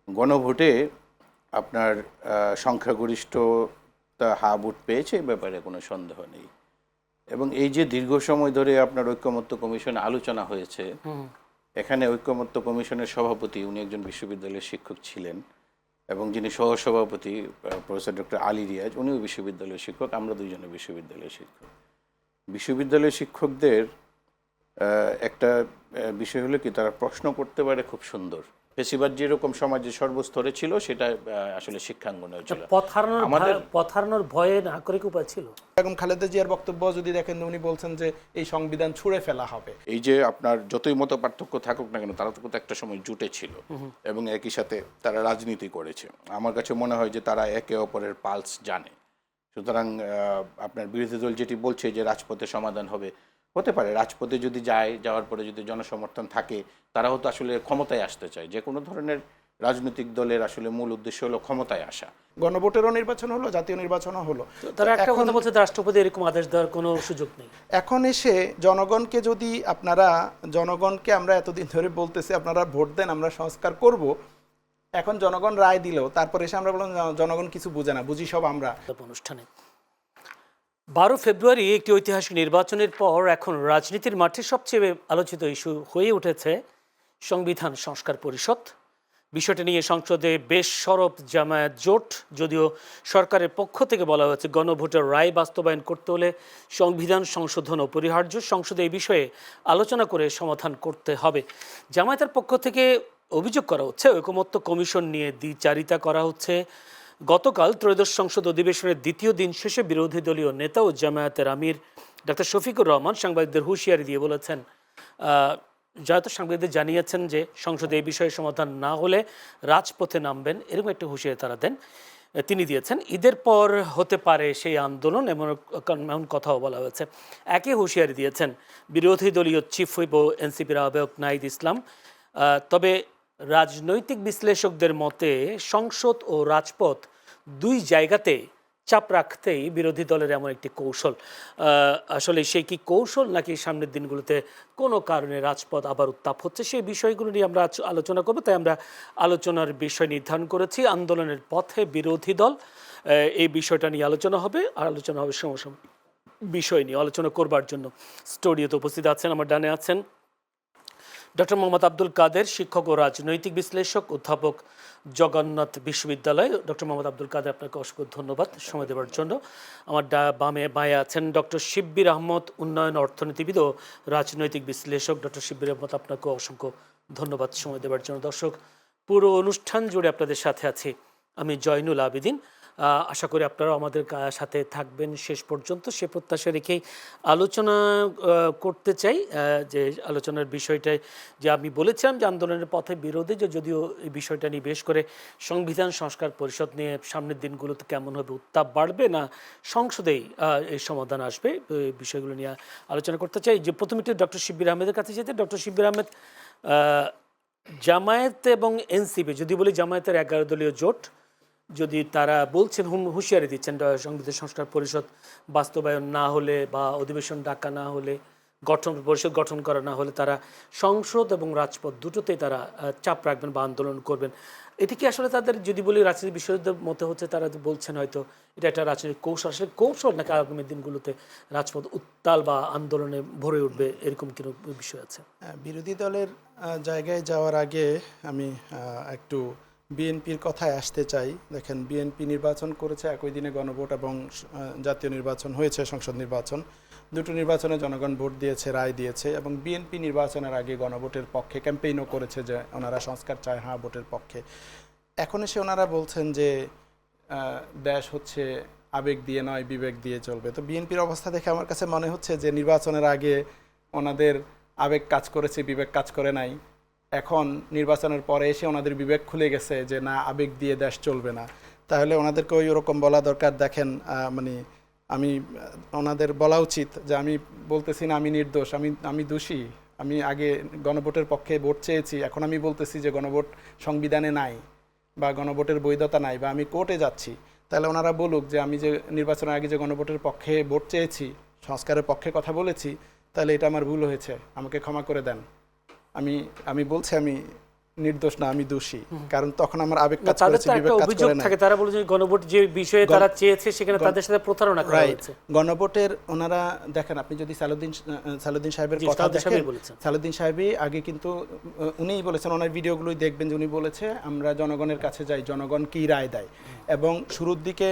গণভোটে আপনার সংখ্যাগরিষ্ঠতা হা ভোট পেয়েছে এ ব্যাপারে কোনো সন্দেহ নেই। এবং এই যে দীর্ঘ সময় ধরে আপনার ঐকমত্য কমিশনে আলোচনা হয়েছে, এখানে ঐকমত্য কমিশনের সভাপতি উনি একজন বিশ্ববিদ্যালয়ের শিক্ষক ছিলেন, এবং যিনি সহসভাপতি প্রফেসর ডক্টর আলী রিয়াজ উনিও বিশ্ববিদ্যালয়ের শিক্ষক, আমরা দুইজনে বিশ্ববিদ্যালয়ের শিক্ষক। বিশ্ববিদ্যালয়ের শিক্ষকদের একটা বিষয় হলো কি, তারা প্রশ্ন করতে পারে খুব সুন্দর। ফেসিবাদ যেরকম সমাজে সর্বস্তরে ছিল, সেটা আসলে শিক্ষাঙ্গনে ছিল। পথ হারানোর ভয়ে নাগরিক উপায় ছিল। বেগম খালেদা জিয়ার বক্তব্য যদি দেখেন, উনি বলছেন যে এই সংবিধান ছুঁড়ে ফেলা হবে। এই যে আপনার যতই মত পার্থক্য থাকুক না কেন, তারা তো একটা সময় জুটে ছিল এবং একই সাথে তারা রাজনীতি করেছে। আমার কাছে মনে হয় যে তারা একে অপরের পালস জানে। সুতরাং আপনার বিরোধী দল যেটি বলছে যে রাজপথে সমাধান হবে, হতে পারে। রাজপথে যদি যাওয়ার পরে যদি জনসমর্থন থাকে, তারাও তো আসলে ক্ষমতায় আসতে চায়। যে কোনো ধরনের রাজনৈতিক দলের আসলে মূল উদ্দেশ্য হলো ক্ষমতায় আসা। গণভোটেরও নির্বাচন হলো, জাতীয় নির্বাচনও হলো। তারা একটা কথা বলছে, রাষ্ট্রপতি এরকম আদেশ দেওয়ার কোনো সুযোগ নেই। এখন এসে জনগণকে যদি জনগণকে আমরা এতদিন ধরে বলতেছি আপনারা ভোট দেন, আমরা সংস্কার করব, এখন জনগণ রায় দিল, তারপর এসে আমরা বললাম জনগণ কিছু বুঝে না, বুঝি সব আমরা। অনুষ্ঠানে 12 ফেব্রুয়ারি একটি ঐতিহাসিক নির্বাচনের পর এখন রাজনীতির মাঠে সবচেয়ে আলোচিত ইস্যু হয়ে উঠেছে সংবিধান সংস্কার পরিষদ। বিষয়টি নিয়ে সংসদে বেশ সরব জামায়াত জোট। যদিও সরকারের পক্ষ থেকে বলা হয়েছে গণভোটের রায় বাস্তবায়ন করতে হলে সংবিধান সংশোধন অপরিহার্য, সংসদে এই বিষয়ে আলোচনা করে সমাধান করতে হবে। জামায়াতের পক্ষ থেকে অভিযোগ করা হচ্ছে ঐকমত্য কমিশন নিয়ে দ্বিচারিতা করা হচ্ছে। গতকাল ত্রয়োদশ সংসদ অধিবেশনের দ্বিতীয় দিন শেষে বিরোধী দলীয় নেতা ও জামায়াতের আমির ডক্টর শফিকুর রহমান সাংবাদিকদের হুঁশিয়ারি দিয়ে বলেছেন, সাংবাদিকদের জানিয়েছেন যে সংসদে এই বিষয়ে সমাধান না হলে রাজপথে নামবেন, এরকম একটা হুঁশিয়ারি তিনি দিয়েছেন। ঈদের পর হতে পারে সেই আন্দোলন, এমন কথাও বলা হয়েছে। একই হুঁশিয়ারি দিয়েছেন বিরোধী দলীয় চিফ হুইপ ও এনসিপির আহ্বায়ক নাহিদ ইসলাম। তবে রাজনৈতিক বিশ্লেষকদের মতে সংসদ ও রাজপথ দুই জায়গাতে চাপ রাখতেই বিরোধী দলের এমন একটি কৌশল। আসলে সেই কি কৌশল, নাকি সামনের দিনগুলোতে কোনো কারণে রাজপথ আবার উত্তাপ হচ্ছে, সেই বিষয়গুলো নিয়ে আমরা আলোচনা করবো। তাই আমরা আলোচনার বিষয় নির্ধারণ করেছি আন্দোলনের পথে বিরোধী দল। এই বিষয়টা নিয়ে আলোচনা হবে, আর আলোচনা হবে সমসাময়িক বিষয় নিয়ে। আলোচনা করবার জন্য স্টুডিওতে উপস্থিত আছেন, আমার ডানে আছেন ডক্টর মোহাম্মদ আব্দুল কাদের, শিক্ষক ও রাজনৈতিক বিশ্লেষক, অধ্যাপক, জগন্নাথ বিশ্ববিদ্যালয়। ডক্টর মোহাম্মদ আব্দুল কাদের, আপনাকে অসংখ্য ধন্যবাদ সময় দেওয়ার জন্য। আমার বামে আছেন ডক্টর শিব্বির আহমদ, উন্নয়ন অর্থনীতিবিদ ও রাজনৈতিক বিশ্লেষক। ডক্টর শিব্বির আহমদ, আপনাকে অসংখ্য ধন্যবাদ সময় দেওয়ার জন্য। দর্শক, পুরো অনুষ্ঠান জুড়ে আপনাদের সাথে আছি আমি জয়নুল আবেদিন। আশা করি আপনারাও আমাদের সাথে থাকবেন শেষ পর্যন্ত, সে প্রত্যাশা রেখেই আলোচনা করতে চাই। যে আলোচনার বিষয়টাই যে আমি বলেছিলাম যে আন্দোলনের পথে বিরোধী, যে যদিও এই বিষয়টা নিয়ে বেশ করে সংবিধান সংস্কার পরিষদ নিয়ে সামনের দিনগুলোতে কেমন হবে, উত্তাপ বাড়বে না সংসদেই এই সমাধান আসবে, এই বিষয়গুলো নিয়ে আলোচনা করতে চাই। যে প্রথমে ডক্টর শিব্বির আহমেদের কাছে যেতে। ডক্টর শিব্বির আহমেদ, জামায়াত এবং এনসিপি, যদি বলি জামায়াতের 11 দলীয় জোট, যদি তারা বলছেন, হুঁশিয়ারি দিচ্ছেন সংবিধান সংস্কার পরিষদ বাস্তবায়ন না হলে বা অধিবেশন ডাকা না হলে, পরিষদ গঠন করা না হলে তারা সংসদ এবং রাজপথ দুটোতেই তারা চাপ রাখবেন বা আন্দোলন করবেন। এটি কি আসলে তাদের, যদি বলি রাজনীতি বিশেষজ্ঞদের মতে হচ্ছে, তারা বলছেন হয়তো এটা একটা রাজনৈতিক কৌশল, আসলে কৌশল নাকি আগামী দিনগুলোতে রাজপথ উত্তাল বা আন্দোলনে ভরে উঠবে, এরকম কোনো বিষয় আছে? বিরোধী দলের জায়গায় যাওয়ার আগে আমি একটু বিএনপির কথায় আসতে চাই। দেখেন, বিএনপি নির্বাচন করেছে, একই দিনে গণভোট এবং জাতীয় নির্বাচন হয়েছে, সংসদ নির্বাচন। দুটো নির্বাচনে জনগণ ভোট দিয়েছে, রায় দিয়েছে, এবং বিএনপি নির্বাচনের আগে গণভোটের পক্ষে ক্যাম্পেইনও করেছে যে ওনারা সংস্কার চায়, হ্যাঁ ভোটের পক্ষে। এখন এসে ওনারা বলছেন যে দেশ হচ্ছে আবেগ দিয়ে নয়, বিবেক দিয়ে চলবে। তো বিএনপির অবস্থা দেখে আমার কাছে মনে হচ্ছে যে নির্বাচনের আগে ওনাদের আবেগ কাজ করেছে, বিবেক কাজ করে নাই। এখন নির্বাচনের পরে এসে ওনাদের বিবেক খুলে গেছে যে না, আবেগ দিয়ে দেশ চলবে না। তাহলে ওনাদেরকে ওই রকম বলা দরকার। দেখেন, আমি ওনাদের বলা উচিত যে আমি বলতেছি না আমি নির্দোষ, আমি দোষী। আমি আগে গণভোটের পক্ষে ভোট চেয়েছি, এখন আমি বলতেছি যে গণভোট সংবিধানে নাই বা গণভোটের বৈধতা নাই বা আমি কোর্টে যাচ্ছি। তাহলে ওনারা বলুক যে আমি যে নির্বাচনের আগে যে গণভোটের পক্ষে ভোট চেয়েছি, সংস্কারের পক্ষে কথা বলেছি, তাহলে এটা আমার ভুল হয়েছে, আমাকে ক্ষমা করে দেন। আমি বলছি আমি নির্দোষ না, আমি দোষী, কারণ তখন আমার আবেগ কাজ তাদের করেছে, তো বিবেক একটা কাজ অভিযোগ করে না। থাকে, তারা বলে যে গণভোট যে বিষয়ে তারা চেয়েছে সেখানে তাদের সাথে প্রতারণা করা রাইট, হয়েছে। গণভোটের ওনারা দেখেন, আপনি যদি সালাউদ্দিন সাহেবের জি, কথা সালাউদ্দিন দেখেন, সাহেবই বলেছেন। সালাউদ্দিন সাহেবই আগে কিন্তু উনিই বলেছেন, ওনার ভিডিওগুলোই দেখবেন যে উনি বলেছে আমরা জনগণের কাছে যাই, জনগণ কি রায় দেয়। এবং শুরুর দিকে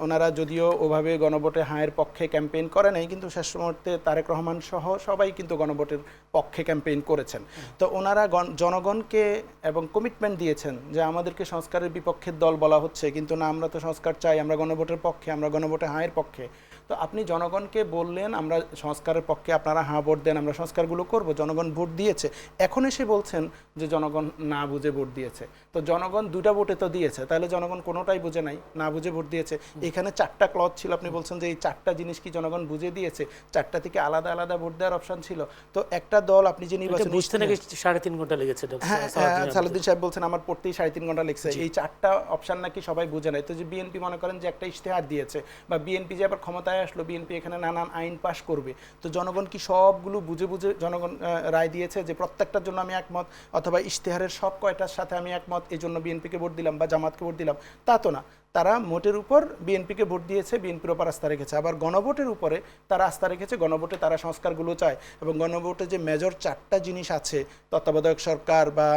ওনারা যদিও ওভাবে গণভোটে হায়ের পক্ষে ক্যাম্পেইন করে নাই, কিন্তু শেষ মুহূর্তে তারেক রহমান সহ সবাই কিন্তু গণভোটের পক্ষে ক্যাম্পেইন করেছেন। তো ওনারা জনগণকে এবং কমিটমেন্ট দিয়েছেন যে আমাদেরকে সংস্কারের বিপক্ষের দল বলা হচ্ছে, কিন্তু না, আমরা তো সংস্কার চাই, আমরা গণভোটের পক্ষে, আমরা গণভোটে হায়ের পক্ষে। তো আপনি জনগণকে বললেন আমরা সংস্কারের পক্ষে, আপনারা হাঁ ভোট দেন, আমরা সংস্কারগুলো করব, জনগণ ভোট দিয়েছে। এখন এসে বলছেন যে জনগণ না বুঝে ভোট দিয়েছে। তো জনগণ দুটা ভোটে তো দিয়েছে, তাহলে জনগণ কোনোটাই বুঝে নাই, না বুঝে ভোট দিয়েছে। এখানে 4টা ক্লজ ছিল, আপনি বলছেন যে এই 4টা জিনিস কি জনগণ বুঝে দিয়েছে? 4টা থেকে আলাদা আলাদা ভোট দেওয়ার অপশন ছিল। তো একটা দল আপনি যে নির্বাচন বুঝতে নাকি 3.5 ঘন্টা লেগেছে। হ্যাঁ, সালাউদ্দিন সাহেব বলছেন আমার পড়তেই 3.5 ঘন্টা লেগেছে। এই 4টা অপশন নাকি সবাই বুঝে নাই। তো যে বিএনপি মনে করেন যে একটা ইশতেহার দিয়েছে, বা বিএনপি যে আবার ক্ষমতায় আসলো, বিএনপি এখানে নানান আইন পাশ করবে, তো জনগণ কি সবগুলো বুঝে বুঝে জনগণ রায় দিয়েছে যে প্রত্যেকটার জন্য আমি একমত, অথবা ইশতেহারের সব কয়টার সাথে আমি একমত, এই জন্য বিএনপিকে ভোট দিলাম বা জামাতকে ভোট দিলাম? তা তো না। তারা মোটের উপর বিএনপিকে ভোট দিয়েছে, বিএনপির উপর আস্থা রেখেছে। আবার গণভোটের উপরে তারা আস্থা রেখেছে, গণভোটে তারা সংস্কারগুলো চায়। এবং গণভোটে যে মেজর 4টা জিনিস আছে, তত্ত্বাবধায়ক সরকার বা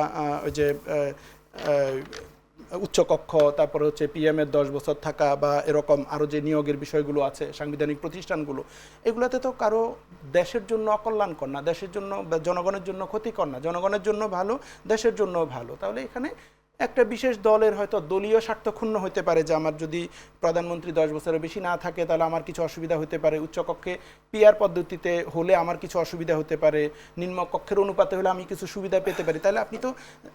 ওই যে উচ্চকক্ষ, তারপরে হচ্ছে পিএম এর 10 বছর থাকা, বা এরকম আরও যে নিয়োগের বিষয়গুলো আছে, সাংবিধানিক প্রতিষ্ঠানগুলো, এগুলোতে তো কারো দেশের জন্য অকল্যাণকর না, দেশের জন্য বা জনগণের জন্য ক্ষতিকর না, জনগণের জন্য ভালো, দেশের জন্য ভালো। তাহলে এখানে একটা বিশেষ দলের হয়তো দলীয় স্বার্থ ক্ষুণ্ণ হতে পারে, যে আমার যদি প্রধানমন্ত্রী 10 বছরের বেশি না থাকে তাহলে আমার কিছু অসুবিধা হতে পারে, উচ্চকক্ষে পিআর পদ্ধতিতে হলে আমার কিছু অসুবিধা হতে পারে, নিম্নকক্ষের অনুপাতে হলে আমি কিছু সুবিধা পেতে পারি। তাহলে আপনি তো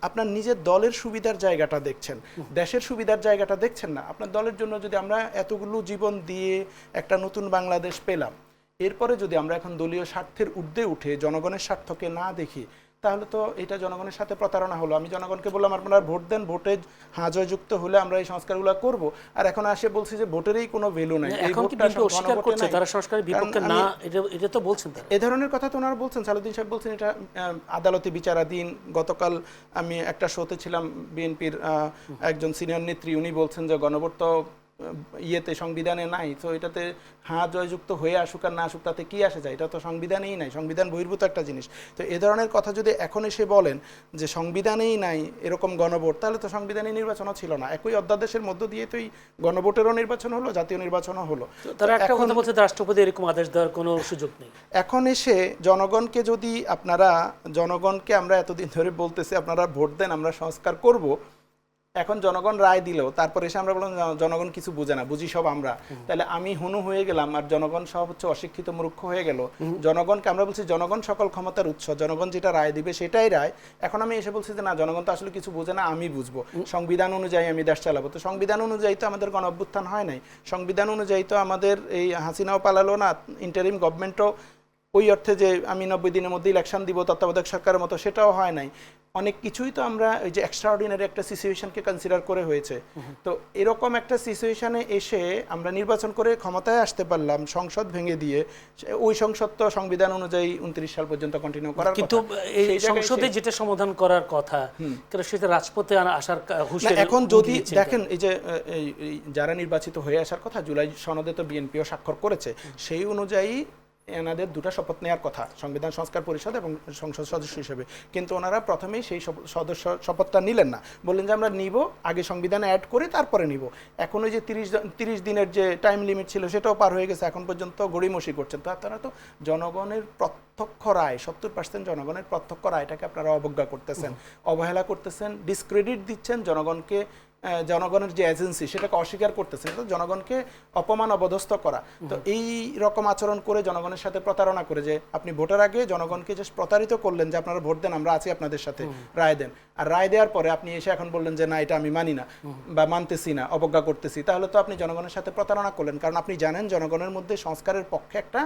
আপনার নিজের দলের সুবিধার জায়গাটা দেখছেন, দেশের সুবিধার জায়গাটা দেখছেন না। আপনার দলের জন্য যদি আমরা এতগুলো জীবন দিয়ে একটা নতুন বাংলাদেশ পেলাম, এরপরে যদি আমরা এখন দলীয় স্বার্থের ঊর্ধ্বে উঠে জনগণের স্বার্থকে না দেখি, তাহলে তো এটা জনগণের সাথে প্রতারণা হলো। আমি জনগণকে বললাম আপনারা ভোট দেন, ভোটে হাঁ জয়যুক্ত হলে আমরা এই সংস্কারগুলো করব, আর এখন আসে বলছি যে ভোটেরই কোনো ভ্যালু নাই, এই এখন কি ভোটটা বিএনপি অস্বীকার গণভোটে করছে নাই। তারা সংস্কারের বিপক্ষে কারণ না, আমি- এটা তো বলছেন তারা। এ ধরনের কথা তো ওনারা বলছেন, সালাউদ্দিন সাহেব বলছেন এটা আদালতে বিচারাধীন। গতকাল আমি একটা শোতে ছিলাম, বিএনপির একজন সিনিয়র নেত্রী, উনি বলছেন যে গণভোট তো ইয়েতে সংবিধানে নাই, তো এটাতে হাঁ জয়যুক্ত হয়ে আসুক আর না আসুক তাতে কি আসে যায়, এটা তো সংবিধানেই নাই, সংবিধান বহির্ভূত একটা জিনিস। তো এ ধরনের কথা যদি এখন এসে বলেন যে সংবিধানেই নাই এরকম গণভোট, তাহলে তো সংবিধানে নির্বাচনও ছিল না, একই অধ্যাদেশের মধ্য দিয়ে তো এই গণভোটেরও নির্বাচন হলো, জাতীয় নির্বাচনও হলো। তারা একটা কথা বলছে, রাষ্ট্রপতি এরকম আদেশ দেওয়ার কোনো সুযোগ নেই। এখন এসে জনগণকে যদি আপনারা, জনগণকে আমরা এতদিন ধরে বলতেছি আপনারা ভোট দেন আমরা সংস্কার করব, এখন জনগণ রায় দিল, তারপর এসে আমরা বললাম জনগণ কিছু বুঝে না, বুঝি সব আমরা, তাহলে আমি হুনু হয়ে গেলাম আর জনগণ সব হচ্ছে অশিক্ষিত মূর্খ হয়ে গেল। জনগণকে আমরা বলছি জনগণ সকল ক্ষমতার উৎস, জনগণ যেটা রায় দিবে সেটাই রায়। এখন আমি এসে বলছি যে না, জনগণ তো আসলে কিছু বোঝে না, আমি বুঝবো, সংবিধান অনুযায়ী আমি দেশ চালাবো। তো সংবিধান অনুযায়ী তো আমাদের গণ অভ্যুত্থান হয় নাই, সংবিধান অনুযায়ী তো আমাদের এই হাসিনাও পালালো না, ইন্টারিম গভর্নমেন্টও ওই অর্থে যে আমি 90 দিনের মধ্যে ইলেকশন দিব তত্ত্বাবধায়ক সরকারের মতো, সেটাও হয় নাই। অনেক কিছুই তো আমরা ওই যে এক্সট্রাঅর্ডিনারি একটা সিচুয়েশনকে কনসিডার করে হয়েছে। তো এরকম একটা সিচুয়েশনে এসে আমরা নির্বাচন করে ক্ষমতায় আসতে পারলাম, সংসদ ভেঙে দিয়ে, ওই সংসদ তো সংবিধান অনুযায়ী 29 সাল পর্যন্ত কন্টিনিউ করার কথা। কিন্তু এই সংসদে যেটা সমাধান করার কথা, কিন্তু সেটা রাজপথে আসার হুঁশিয়ারি এখন যদি দেখেন এই যে যারা নির্বাচিত হয়ে আসার কথা, জুলাই সনদে তো বিএনপিও স্বাক্ষর করেছে, সেই অনুযায়ী এনাদের দুটা শপথ নেওয়ার কথা, সংবিধান সংস্কার পরিষদ এবং সংসদ সদস্য হিসেবে, কিন্তু ওনারা প্রথমেই সেই সদস্য শপথটা নিলেন না, বললেন যে আমরা নিব, আগে সংবিধানে অ্যাড করে তারপরে নিব। এখন ওই যে 30 দিনের যে টাইম লিমিট ছিল সেটাও পার হয়ে গেছে, এখন পর্যন্ত গড়িমসি করছেন। তো আপনারা তো জনগণের প্রত্যক্ষ রায়, 70% জনগণের প্রত্যক্ষ রায়টাকে আপনারা অবজ্ঞা করতেছেন, অবহেলা করতেছেন, ডিসক্রেডিট দিচ্ছেন জনগণকে, জনগণের যে এজেন্সি সেটাকে অস্বীকার করতেছেন, তো জনগণকে অপমান অবদস্থ করা। তো এই রকম আচরণ করে জনগণের সাথে প্রতারণা করে, যে আপনি ভোটের আগে জনগণকে যে প্রতারিত করলেন যে আপনারা ভোট দেন আমরা আছি আপনাদের সাথে, রায় দেন, আর রায় দেওয়ার পরে আপনি এসে এখন বললেন যে না এটা আমি মানি না বা মানতেছি না, অবজ্ঞা করতেছি, তাহলে তো আপনি জনগণের সাথে প্রতারণা করলেন। কারণ আপনি জানেন জনগণের মধ্যে সংস্কারের পক্ষে একটা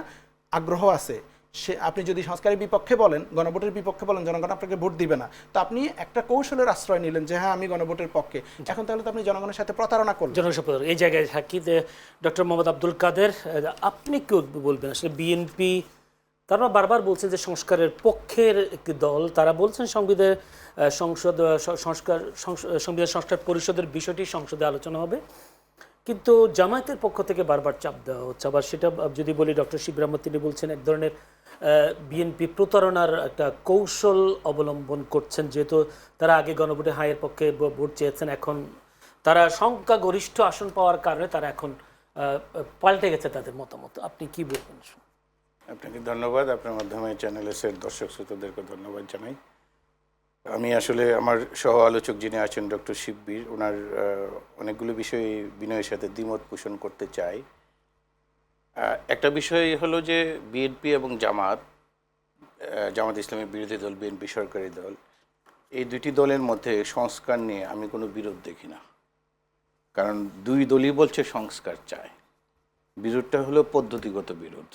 আগ্রহ আছে, সে আপনি যদি সংস্কারের বিপক্ষে বলেন, গণভোটের বিপক্ষে বলেন, জনগণ আপনাকে ভোট দিবে না। তো আপনি একটা কৌশলের আশ্রয় নিলেন যে হ্যাঁ আমি গণভোটের পক্ষে, এখন তাহলে তো আপনি জনগণের সাথে প্রতারণা করলেন। জনসম্পদ এই জায়গায় থাকি। ডক্টর মোহাম্মদ আব্দুল কাদের, আপনি কি বলবেন আসলে বিএনপি তারা বারবার বলছেন যে সংস্কারের পক্ষের একটি দল, তারা বলছেন সংবিধান সংস্কার পরিষদের বিষয়টি সংসদে আলোচনা হবে, কিন্তু জামায়াতের পক্ষ থেকে বারবার চাপ দেওয়া হচ্ছে। আবার সেটা যদি বলি, ডক্টর শিবির আহমদ তিনি বলছেন এক ধরনের বিএনপি প্রতারণার একটা কৌশল অবলম্বন করছেন, যেহেতু তারা আগে গণভোটে হাইয়ের পক্ষে ভোট চেয়েছেন, এখন তারা সংখ্যাগরিষ্ঠ আসন পাওয়ার কারণে তারা এখন পাল্টে গেছে তাদের মতামত। আপনি কি বলবেন? আপনাকে ধন্যবাদ, আপনার মাধ্যমে চ্যানেলের দর্শক শ্রোতাদেরকে ধন্যবাদ জানাই। আমি আসলে আমার সহ আলোচক যিনি আছেন ডক্টর শিববীর, ওনার অনেকগুলো বিষয়ে বিনয়ের সাথে দ্বিমত পোষণ করতে চাই। একটা বিষয় হলো যে বিএনপি এবং জামাত ইসলামের বিরোধী দল, বিএনপি সরকারি দল, এই দুটি দলের মধ্যে সংস্কার নিয়ে আমি কোনো বিরোধ দেখি না। কারণ দুই দলই বলছে সংস্কার চায়। বিরোধটা হলো পদ্ধতিগত বিরোধ,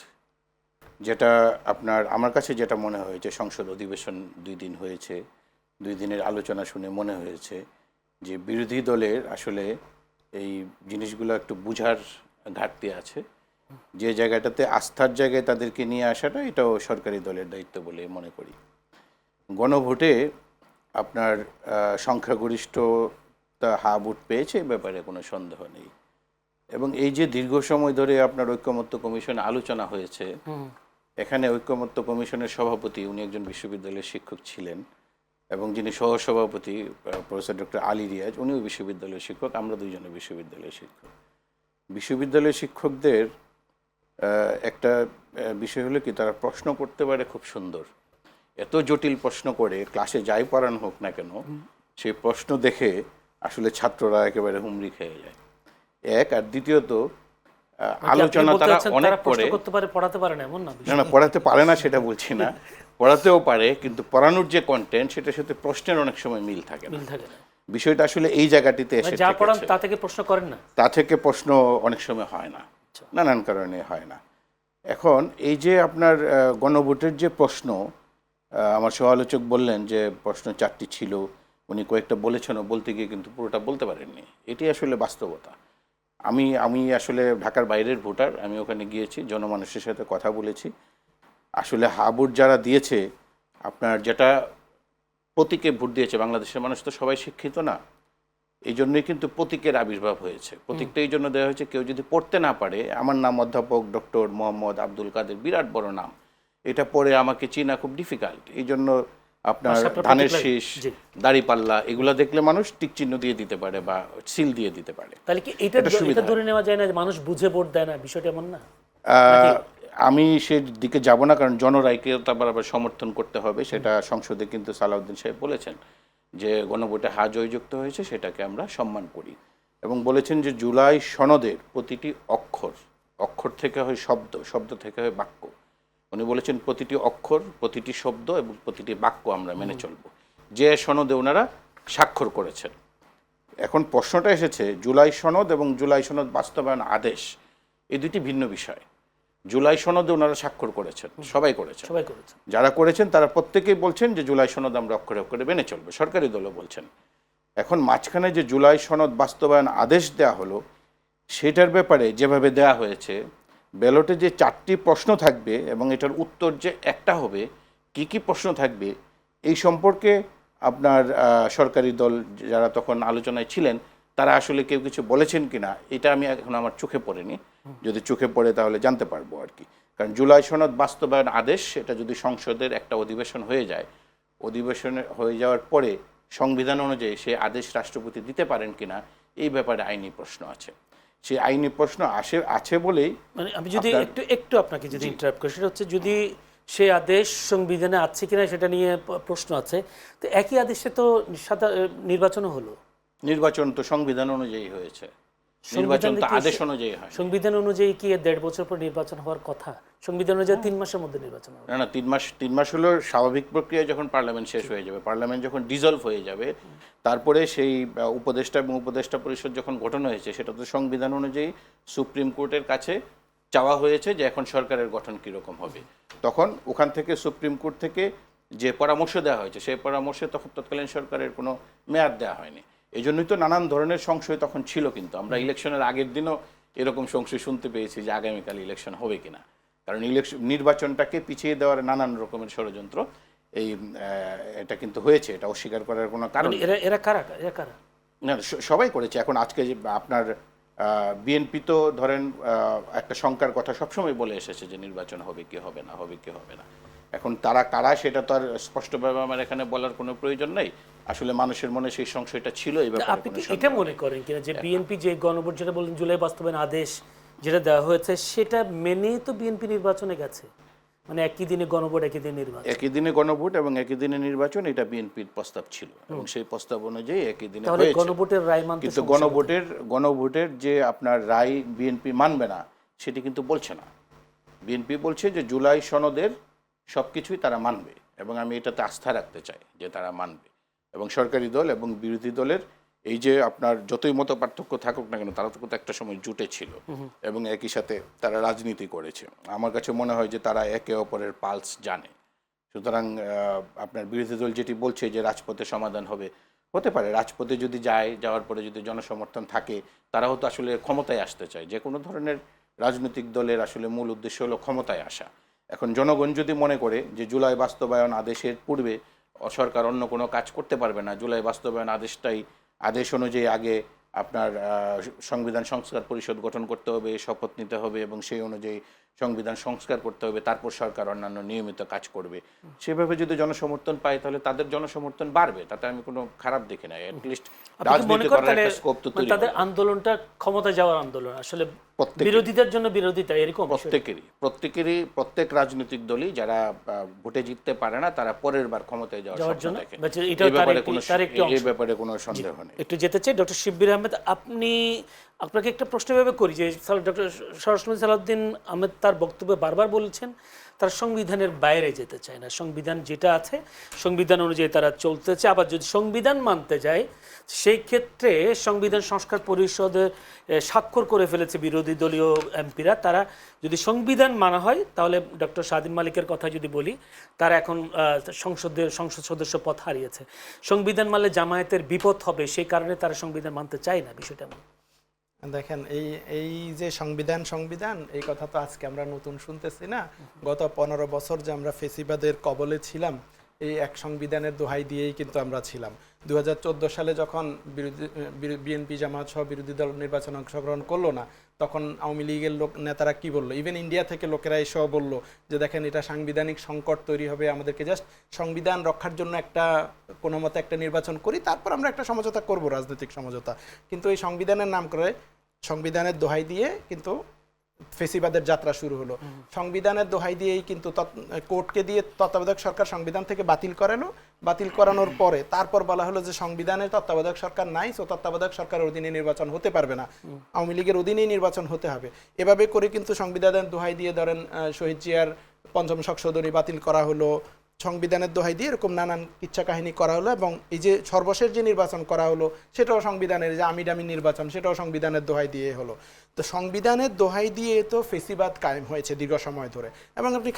যেটা আমার কাছে যেটা মনে হয়েছে, সংসদ অধিবেশন 2 দিন হয়েছে, 2 দিনের আলোচনা শুনে মনে হয়েছে যে বিরোধী দলের আসলে এই জিনিসগুলো একটু বুঝার ঘাটতি আছে। যে জায়গাটাতে আস্থার জায়গায় তাদেরকে নিয়ে আসাটা, এটাও সরকারি দলের দায়িত্ব বলে মনে করি। গণভোটে আপনার সংখ্যাগরিষ্ঠতা হা ভোট পেয়েছে, এ ব্যাপারে কোনো সন্দেহ নেই। এবং এই যে দীর্ঘ সময় ধরে আপনার ঐকমত্য কমিশনে আলোচনা হয়েছে, এখানে ঐকমত্য কমিশনের সভাপতি উনি একজন বিশ্ববিদ্যালয়ের শিক্ষক ছিলেন, এবং যিনি সহসভাপতি প্রফেসর ডক্টর আলী রিয়াজ, উনিও বিশ্ববিদ্যালয়ের শিক্ষক, আমরা দুইজনে বিশ্ববিদ্যালয়ের শিক্ষক। বিশ্ববিদ্যালয়ের শিক্ষকদের একটা বিষয় হলো কি, তারা প্রশ্ন করতে পারে খুব সুন্দর। এত জটিল প্রশ্ন করে ক্লাসে যাই পড়ানো হোক না কেন, সেই প্রশ্ন দেখে আসলে ছাত্ররা একেবারে হুমড়ি খেয়ে যায়। এক, আর দ্বিতীয়ত আলোচনা তারা অনেক করে পড়াতে পারে না, এমন না? না, পড়াতে পারে না সেটা বলছি না, পড়াতেও পারে, কিন্তু পড়ানোর যে কন্টেন্ট সেটার সাথে প্রশ্নের অনেক সময় মিল থাকে না। বিষয়টা আসলে এই জায়গাটিতে এসে যা পড়ান তা থেকে প্রশ্ন করেন না, তা থেকে প্রশ্ন অনেক সময় হয় না, নানান কারণে হয় না। এখন এই যে আপনার গণভোটের যে প্রশ্ন, আমার সহ-আলোচক বললেন যে প্রশ্ন 4টি ছিল, উনি কয়েকটা বলেছেনও, বলতে গিয়ে কিন্তু পুরোটা বলতে পারেননি। এটি আসলে বাস্তবতা। আমি আসলে ঢাকার বাইরের ভোটার, আমি ওখানে গিয়েছি, জনমানুষের সাথে কথা বলেছি। আসলে হা ভোট যারা দিয়েছে, আপনার যেটা প্রতীকে ভোট দিয়েছে, বাংলাদেশের মানুষ তো সবাই শিক্ষিত না, এই জন্যই কিন্তু প্রতীকের আবির্ভাব হয়েছে। প্রতীকটা এই জন্য দেওয়া হয়েছে, কেউ যদি পড়তে না পারে, আমার নাম অধ্যাপক ডক্টর মোহাম্মদ আব্দুল কাদের, বিরাট বড় নাম, এটা পড়ে আমাকে চিনা খুব ডিফিকাল্ট। এই জন্য আপনার ধানের শীষ, দাড়িপাল্লা, এগুলো দেখলে মানুষ টিক চিহ্ন দিয়ে দিতে পারে বা সিল দিয়ে দিতে পারে। তাহলে কি এটা ধরে নেওয়া যায় না যে মানুষ বুঝে ভোট দেয় না? বিষয়টা এমন না? আমি সেই দিকে যাব না, কারণ জনরায়কে তারপর আবার সমর্থন করতে হবে। সেটা সংসদে কিন্তু সালাউদ্দিন সাহেব বলেছেন যে গণভোটে হা জয়যুক্ত হয়েছে, সেটাকে আমরা সম্মান করি, এবং বলেছেন যে জুলাই সনদের প্রতিটি অক্ষর থেকে হয় শব্দ, শব্দ থেকে হয় বাক্য। উনি বলেছেন প্রতিটি অক্ষর, প্রতিটি শব্দ এবং প্রতিটি বাক্য আমরা মেনে চলব, যে সনদে ওনারা স্বাক্ষর করেছেন। এখন প্রশ্নটা এসেছে, জুলাই সনদ এবং জুলাই সনদ বাস্তবায়ন আদেশ, এই দুটি ভিন্ন বিষয়। জুলাই সনদে ওনারা স্বাক্ষর করেছেন, সবাই করেছেন, যারা করেছেন তারা প্রত্যেকেই বলছেন যে জুলাই সনদ আমরা অক্ষরে অক্ষরে মেনে চলবে, সরকারি দলও বলছেন। এখন মাঝখানে যে জুলাই সনদ বাস্তবায়ন আদেশ দেয়া হলো, সেটার ব্যাপারে যেভাবে দেয়া হয়েছে, ব্যালটে যে 4টি প্রশ্ন থাকবে এবং এটার উত্তর যে একটা হবে, কি কি প্রশ্ন থাকবে এই সম্পর্কে আপনার সরকারি দল যারা তখন আলোচনায় ছিলেন, তারা আসলে কেউ কিছু বলেছেন কিনা এটা আমি এখন আমার চোখে পড়েনি। যদি চোখে পড়ে তাহলে জানতে পারবো আর কি। কারণ জুলাই সনদ বাস্তবায়ন আদেশ, এটা যদি সংসদের একটা অধিবেশন হয়ে যায়, অধিবেশনে হয়ে যাওয়ার পরে সংবিধান অনুযায়ী সেই আদেশ রাষ্ট্রপতি দিতে পারেন কিনা, এই ব্যাপারে আইনি প্রশ্ন আছে। সেই আইনি প্রশ্ন আছে বলেই, মানে আমি যদি একটু আপনাকে যদি ইন্টারাপ্ট করি, সেটা হচ্ছে যদি সেই আদেশ সংবিধানে আছে কিনা সেটা নিয়ে প্রশ্ন আছে, তো একই আদেশে তো নির্বাচনও হলো। নির্বাচন তো সংবিধান অনুযায়ী হয়েছে, নির্বাচন তো আদেশ অনুযায়ী হয়। সংবিধান অনুযায়ী কি 1.5 বছর পর নির্বাচন হওয়ার কথা? সংবিধান অনুযায়ী 3 মাসের মধ্যে নির্বাচন হবে। না, 3 মাস হলো স্বাভাবিক প্রক্রিয়া, যখন পার্লামেন্ট শেষ হয়ে যাবে, পার্লামেন্ট যখন ডিজলভ হয়ে যাবে, তারপরে সেই উপদেষ্টা এবং উপদেষ্টা পরিষদ যখন গঠন হয়েছে, সেটা তো সংবিধান অনুযায়ী সুপ্রিম কোর্টের কাছে চাওয়া হয়েছে যে এখন সরকারের গঠন কীরকম হবে। তখন ওখান থেকে সুপ্রিম কোর্ট থেকে যে পরামর্শ দেওয়া হয়েছে, সেই পরামর্শে তখন তৎকালীন সরকারের কোনো মেয়াদ দেওয়া হয়নি। এই জন্যই তো নানান ধরনের সংশয় তখন ছিল। কিন্তু আমরা ইলেকশনের আগের দিনও এরকম সংশয় শুনতে পেয়েছি যে আগামীকাল ইলেকশন হবে কিনা। কারণ নির্বাচনটাকে পিছিয়ে দেওয়ার নানান রকমের ষড়যন্ত্র এটা কিন্তু হয়েছে, এটা অস্বীকার করার কোনো কারণ নেই। এরা কারা এরা কারা না, সবাই করেছে। এখন আজকে যে আপনার বিএনপি তো ধরেন একটা শঙ্কার কথা সবসময় বলে এসেছে যে নির্বাচন হবে কি হবে না, হবে কি হবে না। এখন তারা কারা সেটা তো আর স্পষ্টভাবে আমার এখানে বলার কোনো প্রয়োজন নেই। আসলে মানুষের মনে সেই সংশয়টা ছিল। এই ব্যাপারে আপনি কি এটা মনে করেন কিনা যে বিএনপি যে গণভোট যেটা বললেন জুলাই বাস্তবায়ন আদেশ যেটা দেওয়া হয়েছে সেটা মেনেই তো বিএনপি নির্বাচনে গেছে, মানে একই দিনে গণভোট একই দিনে নির্বাচন, একই দিনে গণভোট এবং একই দিনে নির্বাচন, এটা বিএনপির প্রস্তাব ছিল এবং সেই প্রস্তাব অনুযায়ী একই দিনে তাহলে হয়েছে। গণভোটের রায় মানতে কিন্তু গণভোটের যে আপনার রায় বিএনপি মানবে না সেটি কিন্তু বলছে না। বিএনপি বলছে যে জুলাই সনদের সবকিছুই তারা মানবে এবং আমি এটাতে আস্থা রাখতে চাই যে তারা মানবে। এবং সরকারি দল এবং বিরোধী দলের এই যে আপনার যতই মত পার্থক্য থাকুক না কেন, তারা তো একটা সময় জুটে ছিল এবং একই সাথে তারা রাজনীতি করেছে। আমার কাছে মনে হয় যে তারা একে অপরের পালস জানে। সুতরাং আপনার বিরোধী দল যেটি বলছে যে রাজপথে সমাধান হবে, হতে পারে। রাজপথে যদি যাওয়ার পরে যদি জনসমর্থন থাকে, তারাও তো আসলে ক্ষমতায় আসতে চায়। যে কোনো ধরনের রাজনৈতিক দলের আসলে মূল উদ্দেশ্য হলো ক্ষমতায় আসা। এখন জনগণ যদি মনে করে যে জুলাই বাস্তবায়ন আদেশের পূর্বে সরকার অন্য কোনো কাজ করতে পারবে না, জুলাই বাস্তবায়ন আদেশ অনুযায়ী আগে আপনার সংবিধান সংস্কার পরিষদ গঠন করতে হবে, শপথ নিতে হবে এবং সেই অনুযায়ী সংবিধান সংস্কার করতে হবে, তারপর সরকার অন্যান্য নিয়মিত কাজ করবে, সেভাবে যদি জনসমর্থন পায় তাহলে তাদের জনসমর্থন বাড়বে। তাতে আমি কোনো খারাপ দেখি না। অ্যাটলিস্ট রাজনীতি করার একটা স্কোপ তো তৈরি হবে। তাদের আন্দোলনটা ক্ষমতা যাওয়ার আন্দোলন, আসলে বিরোধীদের জন্য বিরোধিতা এরকম প্রত্যেক রাজনৈতিক দলই যারা ভোটে জিততে পারে না তারা পরের বার ক্ষমতায় যাওয়ার জন্য দেখে। এই ব্যাপারে কোনো সন্দেহ নেই। একটু যেতে চাই ডক্টর শিব্বির আহমেদ, আপনাকে একটা প্রশ্ন ভেবে করি যে ডক্টর স্বরাষ্ট্রমন্ত্রী সালাউদ্দিন আহমেদ তার বক্তব্যে বারবার বলেছেন তারা সংবিধানের বাইরে যেতে চায় না, সংবিধান যেটা আছে সংবিধান অনুযায়ী তারা চলতে চায়। আবার যদি সংবিধান মানতে যায় সেই ক্ষেত্রে সংবিধান সংস্কার পরিষদে স্বাক্ষর করে ফেলেছে বিরোধী দলীয় এমপিরা, তারা যদি সংবিধান মানা হয় তাহলে ডক্টর শাহদিন মালিকের কথা যদি বলি, তারা এখন সংসদ সদস্য পদ হারিয়েছে। সংবিধান মানলে জামায়াতের বিপদ হবে, সেই কারণে তারা সংবিধান মানতে চায় না। বিষয়টা দেখেন, এই যে সংবিধান এই কথা তো আজকে আমরা নতুন শুনতেছি না। গত 15 বছর যে আমরা ফেসিবাদের কবলে ছিলাম, এই এক সংবিধানের দোহাই দিয়েই কিন্তু আমরা ছিলাম। 2014 সালে যখন বিএনপি জামায়াত সহ বিরোধী দল নির্বাচনে অংশগ্রহণ করলো না, তখন আওয়ামী লীগের নেতারা কি বললো, ইভেন ইন্ডিয়া থেকে লোকেরা এসেও বললো যে দেখেন এটা সাংবিধানিক সংকট তৈরি হবে, আমাদেরকে জাস্ট সংবিধান রক্ষার জন্য কোনো মতে একটা নির্বাচন করি, তারপর আমরা একটা সমঝোতা করব, রাজনৈতিক সমঝোতা। কিন্তু এই সংবিধানের নাম করে সংবিধানের দোহাই দিয়ে কিন্তু ফেসিবাদের যাত্রা শুরু হলো। সংবিধানের দোহাই দিয়েই কিন্তু কোর্টকে দিয়ে তত্ত্বাবধায়ক সরকার সংবিধান থেকে বাতিল করানো, বাতিল করানোর পরে তারপর বলা হলো যে সংবিধানের তত্ত্বাবধায়ক সরকার নাই, সো তত্ত্বাবধায়ক সরকারের অধীনে নির্বাচন হতে পারবে না, আওয়ামী লীগের অধীনেই নির্বাচন হতে হবে। এভাবে করে কিন্তু সংবিধানের দোহাই দিয়ে ধরেন শহীদ জিয়ার ৫ম সংশোধনী বাতিল করা হলো, সংবিধানের দোহাই দিয়ে এরকম নানান ইচ্ছা কাহিনী করা হলো। এবং এই যে সর্বশেষ যে নির্বাচন করা হলো সেটাও সংবিধানের, যে আমিডামি নির্বাচন, সেটাও সংবিধানের দোহাই দিয়ে হলো। তো সংবিধানের দোহাই দিয়ে তো ফেসিবাদ কায়েম হয়েছে দীর্ঘ সময় ধরে। এবং আপনি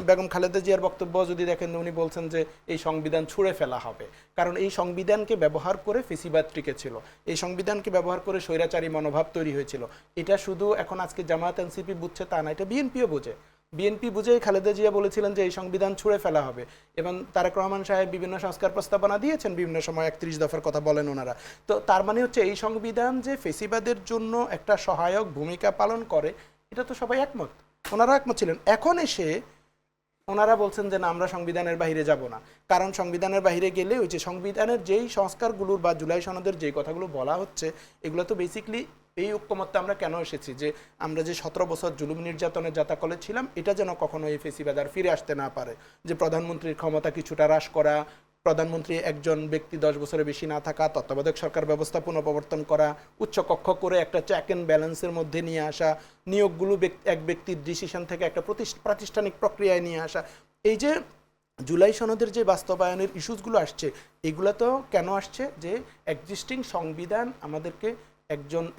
বেগম খালেদা জিয়ার বক্তব্য যদি দেখেন, উনি বলছেন যে এই সংবিধান ছুঁড়ে ফেলা হবে, কারণ এই সংবিধানকে ব্যবহার করে ফেসিবাদ টিকেছিল, এই সংবিধানকে ব্যবহার করে স্বৈরাচারী মনোভাব তৈরি হয়েছিল। এটা শুধু এখন আজকে জামায়াত এনসিপি বুঝছে তা না, এটা বিএনপিও বোঝে। বিএনপি বুঝেই খালেদা জিয়া বলেছিলেন যে এই সংবিধান ছুঁড়ে ফেলা হবে। এবং তারেক রহমান সাহেব বিভিন্ন সংস্কার প্রস্তাবনা দিয়েছেন, বিভিন্ন সময় 31 দফার কথা বলেন ওনারা। তো তার মানে হচ্ছে এই সংবিধান যে ফেসিবাদের জন্য একটা সহায়ক ভূমিকা পালন করে, এটা তো সবাই একমত, ওনারা একমত ছিলেন। এখন এসে ওনারা বলছেন যে না, আমরা সংবিধানের বাইরে যাব না, কারণ সংবিধানের বাইরে গেলে ওই যে সংবিধানের যেই সংস্কারগুলোর বা জুলাই সনদের যেই কথাগুলো বলা হচ্ছে, এগুলো তো বেসিকলি এই ঐক্যমত্যে আমরা কেন এসেছি যে আমরা যে 17 বছর জুলুম নির্যাতনের জাতাকলে ছিলাম, এটা যেন কখনো এই ফেসিবাদ আর ফিরে আসতে না পারে। যে প্রধানমন্ত্রীর ক্ষমতা কিছুটা হ্রাস করা, প্রধানমন্ত্রী একজন ব্যক্তি 10 বছরের বেশি না থাকা, তত্ত্বাবধায়ক সরকার ব্যবস্থা পুনঃপ্রবর্তন করা, উচ্চকক্ষ করে একটা চেক অ্যান্ড ব্যালেন্সের মধ্যে নিয়ে আসা, নিয়োগগুলো এক ব্যক্তির ডিসিশন থেকে একটা প্রাতিষ্ঠানিক প্রক্রিয়ায় নিয়ে আসা, এই যে জুলাই সনদের যে বাস্তবায়নের ইস্যুসগুলো আসছে, এগুলো তো কেন আসছে যে এক্সিস্টিং সংবিধান আমাদেরকে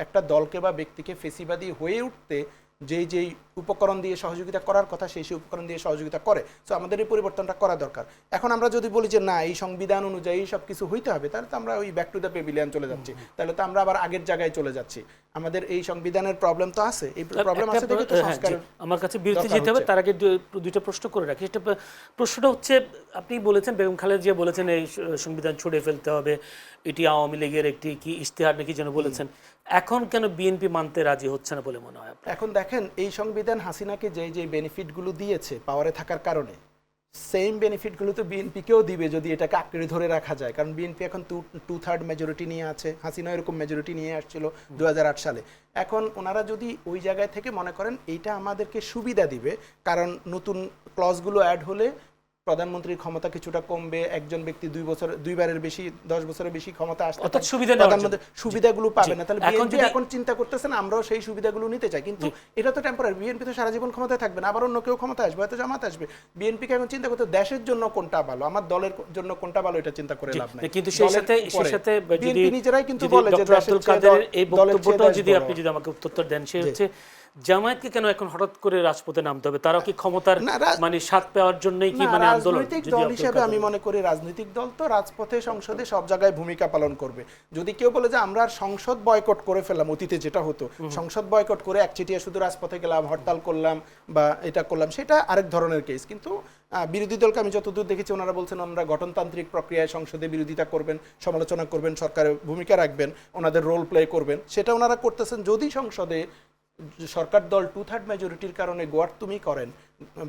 একটা দলকে বা ব্যক্তিকে ফেসিবাদী হয়ে উঠতে যেই উপকরণ দিয়ে সহযোগিতা করার কথা সেই উপকরণ দিয়ে সহযোগিতা করে। সো আমাদের এই পরিবর্তনটা করা দরকার। এখন আমরা যদি বলি যে না এই সংবিধান অনুযায়ী সব কিছু হইতে হবে, তাহলে তো আমরা ওই ব্যাক টু দ্য পেভিলিয়ন চলে যাচ্ছি, তাহলে তো আমরা আবার আগের জায়গায় চলে যাচ্ছি। আমাদের এই সংবিধানের প্রবলেম তো আছে, এই প্রবলেম আছে দেখে তো সংস্কার। আমার কাছে বিরতি যেতে হবে, তার আগে দুইটা প্রশ্ন করে রাখি। সেটা প্রশ্নটা হচ্ছে, আপনি বলেছেন, বেগম খালেদা জিয়া বলেছেন এই সংবিধান ছুড়ে ফেলতে হবে, এটি আওয়ামী লীগের একটি কি ইশতেহার নাকি যেন বলেছেন। এখন কেন বিএনপি মানতে রাজি হচ্ছে না বলে মনে হয় আপনার? এখন দেখেন এই সংবিধান হাসিনাকে যে বেনিফিটগুলো দিয়েছে পাওয়ারে থাকার কারণে, সেম বেনিফিটগুলো তো বিএনপিকেও দিবে যদি এটাকে আঁকড়ে ধরে রাখা যায়। কারণ বিএনপি এখন 2/3 মেজরিটি নিয়ে আছে, হাসিনা এরকম মেজরিটি নিয়ে আসছিল 2008 সালে। এখন ওনারা যদি ওই জায়গায় থেকে মনে করেন এইটা আমাদেরকে সুবিধা দিবে, কারণ নতুন ক্লজগুলো অ্যাড হলে প্রধানমন্ত্রীর ক্ষমতা কিছুটা কমবে, একজন ব্যক্তি 2বারের বেশি 10 বছরের বেশি ক্ষমতা আসলে প্রধানমন্ত্রী সুবিধাগুলো পাবে না। তাহলে বিএনপি এখন চিন্তা করতেছেন আমরাও সেই সুবিধাগুলো নিতে চাই, কিন্তু এটা তো টেম্পোরারি। বিএনপি তো সারা জীবন ক্ষমতায় থাকবে না, আবার অন্য কেউ ক্ষমতা আসবে, হয়তো জামাত আসবে। বিএনপিকে এখন চিন্তা করতে দেশের জন্য কোনটা ভালো, আমার দলের জন্য কোনটা ভালো, এটা চিন্তা করে লাভ নাই। কিন্তু সেই সাথে বিএনপি নিজেরাই কিন্তু বলে যে আব্দুল কাদের এই বক্তব্যটা যদি আপনি আমাকে উত্তর দেন, সে হচ্ছে জামায়াতকে কেন এখন হঠাৎ করে রাজপথে নামতে হবে? তারাও কি ক্ষমতার মানে স্বাদ পাওয়ার জন্যই কি মানে আন্দোলন? রাজনৈতিক দল হিসেবে আমি মনে করি রাজনৈতিক দল তো রাজপথে সংসদে সব জায়গায় ভূমিকা পালন করবে। যদি কেউ বলে যে আমরা সংসদ বয়কট করে ফেললাম, অতীতে যেটা হতো সংসদ বয়কট করে একচেটিয়া শুধু রাজপথে গেলাম, হরতাল করলাম বা এটা করলাম, সেটা আরেক ধরনের কেস। কিন্তু বিরোধী দলকে আমি যতদূর দেখেছি ওনারা বলছেন আমরা গঠনতান্ত্রিক প্রক্রিয়ায় সংসদে বিরোধিতা করবেন, সমালোচনা করবেন, সরকারের ভূমিকা রাখবেন, ওনাদের রোল প্লে করবেন, সেটা ওনারা করতেছেন। যদি সংসদে সরকার দল 2/3 মেজরিটির কারণে গোয়ার তুমি করেন,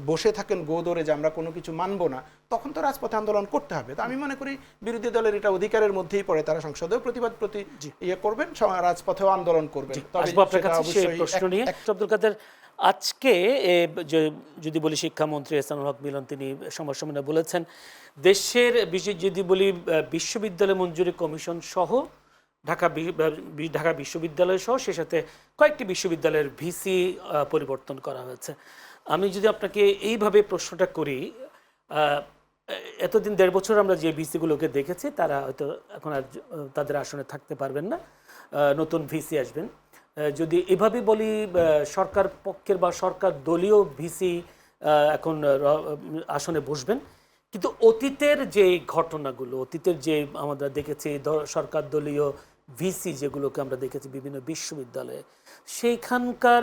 বসে থাকেন গো ধরে যে আমরা কোনো কিছু মানবো না, তখন তো রাজপথে আন্দোলন করতে হবে। তো আমি মনে করি বিরোধী দলের এটা অধিকারের মধ্যেই পড়ে, তারা সংসদেও প্রতিবাদ করবেন, রাজপথেও আন্দোলন করবেন। আব্দুল কাদের, আজকে যদি বলি শিক্ষামন্ত্রী এহসানুল হক মিলন তিনি সংবাদ সম্মেলনে বলেছেন দেশের যদি বলি বিশ্ববিদ্যালয় মঞ্জুরি কমিশন সহ ঢাকা বিশ্ববিদ্যালয় সহ সে সাথে কয়েকটি বিশ্ববিদ্যালয়ের ভিসি পরিবর্তন করা হয়েছে। আমি যদি আপনাকে এইভাবে প্রশ্নটা করি, এতদিন 1.5 বছর আমরা যে ভিসিগুলোকে দেখেছি তারা হয়তো এখন আর তাদের আসনে থাকতে পারবেন না, নতুন ভিসি আসবেন। যদি এভাবে বলি সরকার পক্ষের বা সরকার দলীয় ভিসি এখন আসনে বসবেন, কিন্তু অতীতের যে ঘটনাগুলো, অতীতের যে আমরা দেখেছি সরকার দলীয় ভিসি যেগুলোকে আমরা দেখেছি বিভিন্ন বিশ্ববিদ্যালয়ে, সেইখানকার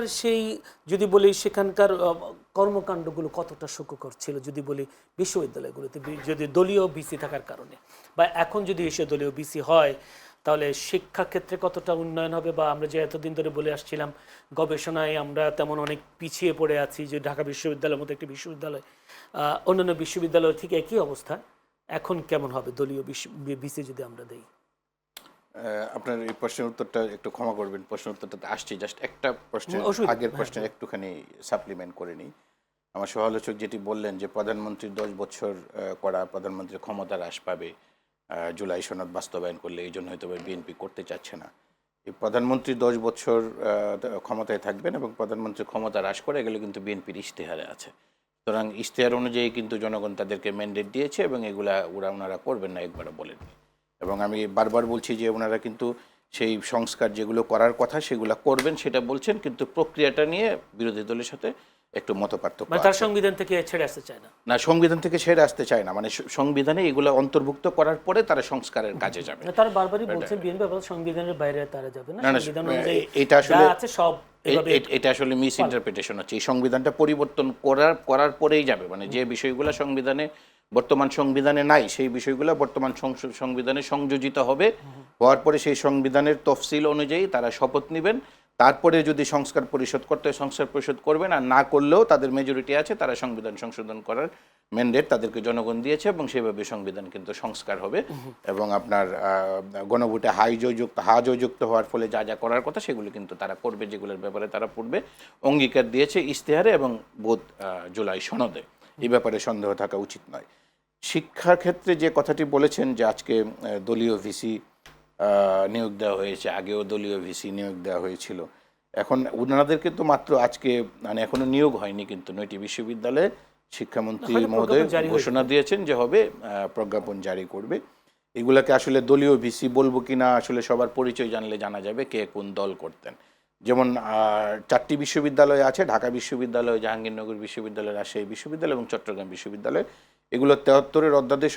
যদি বলি সেখানকার কর্মকাণ্ডগুলো কতটা সুখকর ছিল যদি বলি বিশ্ববিদ্যালয়গুলোতে যদি দলীয় ভিসি থাকার কারণে, বা এখন যদি এসে দলীয় ভিসি হয় তাহলে শিক্ষাক্ষেত্রে কতটা উন্নয়ন হবে, বা আমরা যে এতদিন ধরে বলে আসছিলাম গবেষণায় আমরা তেমন অনেক পিছিয়ে পড়ে আছি, যে ঢাকা বিশ্ববিদ্যালয়ের মতো একটি বিশ্ববিদ্যালয় অন্যান্য বিশ্ববিদ্যালয় ঠিক একই অবস্থা, এখন কেমন হবে দলীয় ভিসি যদি আমরা দেই? আপনার এই প্রশ্নের উত্তরটা একটু ক্ষমা করবেন, প্রশ্নের উত্তরটা আসছে জাস্ট একটা প্রশ্নের আগের প্রশ্নের একটুখানি সাপ্লিমেন্ট করে নিই। আমার সমালোচক যেটি বললেন যে প্রধানমন্ত্রী 10 বছর করা প্রধানমন্ত্রীর ক্ষমতা হ্রাস পাবে জুলাই সনদ বাস্তবায়ন করলে, এই জন্য হয়তো বিএনপি করতে চাচ্ছে না। এই প্রধানমন্ত্রী 10 বছর ক্ষমতায় থাকবেন এবং প্রধানমন্ত্রীর ক্ষমতা হ্রাস করে গেলে কিন্তু বিএনপির ইশতেহারে আছে। সুতরাং ইশতেহার অনুযায়ী কিন্তু জনগণ তাদেরকে ম্যান্ডেট দিয়েছে এবং ওনারা করবেন না, একবারও বলেননি। এবং আমি বারবার বলছি যে ওনারা কিন্তু সেই সংস্কার যেগুলো করার কথা সেগুলো করবেন সেটা বলছেন, কিন্তু প্রক্রিয়াটা নিয়ে বিরোধী দলের সাথে একটু মতপার্থক্য। তার সংবিধান থেকে ছেড়ে আসতে চায় না, সংবিধান থেকে ছেড়ে আসতে চায় না, মানে সংবিধানে এগুলো অন্তর্ভুক্ত করার পরে তারা সংস্কারের কাজে যাবে। তারা বারবারই বলছেন বিএনপি সংবিধানের বাইরে তারা যাবে না, সংবিধান অনুযায়ী এটা আসলে আছে সব। এটা আসলে মিস ইন্টারপ্রিটেশন হচ্ছে। এই সংবিধানটা পরিবর্তন করার পরেই যাবে, মানে যে বিষয়গুলো বর্তমান সংবিধানে নাই সেই বিষয়গুলো বর্তমান সংবিধানে সংযোজিত হবে, হওয়ার পরে সেই সংবিধানের তফসিল অনুযায়ী তারা শপথ নেবেন। তারপরে যদি সংস্কার পরিষদ করতে হয় সংস্কার পরিষদ করবেন, আর না করলেও তাদের মেজরিটি আছে, তারা সংবিধান সংশোধন করার ম্যান্ডেট তাদেরকে জনগণ দিয়েছে এবং সেভাবে সংবিধান কিন্তু সংস্কার হবে। এবং আপনার গণভোটে হা জয়যুক্ত হওয়ার ফলে যা যা করার কথা সেগুলো কিন্তু তারা করবে, যেগুলোর ব্যাপারে তারা পূর্বে অঙ্গীকার দিয়েছে ইশতেহারে এবং বোধ জুলাই সনদে। এই ব্যাপারে সন্দেহ থাকা উচিত নয়। শিক্ষার ক্ষেত্রে যে কথাটি বলেছেন যে আজকে দলীয় ভিসি নিয়োগ দেওয়া হয়েছে, আগেও দলীয় ভিসি নিয়োগ দেওয়া হয়েছিল, এখন ওনাদেরকে তো মাত্র আজকে মানে এখনো নিয়োগ হয়নি, কিন্তু 9টি বিশ্ববিদ্যালয়ে শিক্ষামন্ত্রী মহোদয় ঘোষণা দিয়েছেন যে হবে, প্রজ্ঞাপন জারি করবে। এগুলাকে আসলে দলীয় ভিসি বলবো কিনা আসলে সবার পরিচয় জানলে জানা যাবে কে কোন দল করতেন। যেমন 4টি বিশ্ববিদ্যালয় আছে, ঢাকা বিশ্ববিদ্যালয়, জাহাঙ্গীরনগর বিশ্ববিদ্যালয়, রাজশাহী বিশ্ববিদ্যালয় এবং চট্টগ্রাম বিশ্ববিদ্যালয়। এগুলো 73-এর অধ্যাদেশ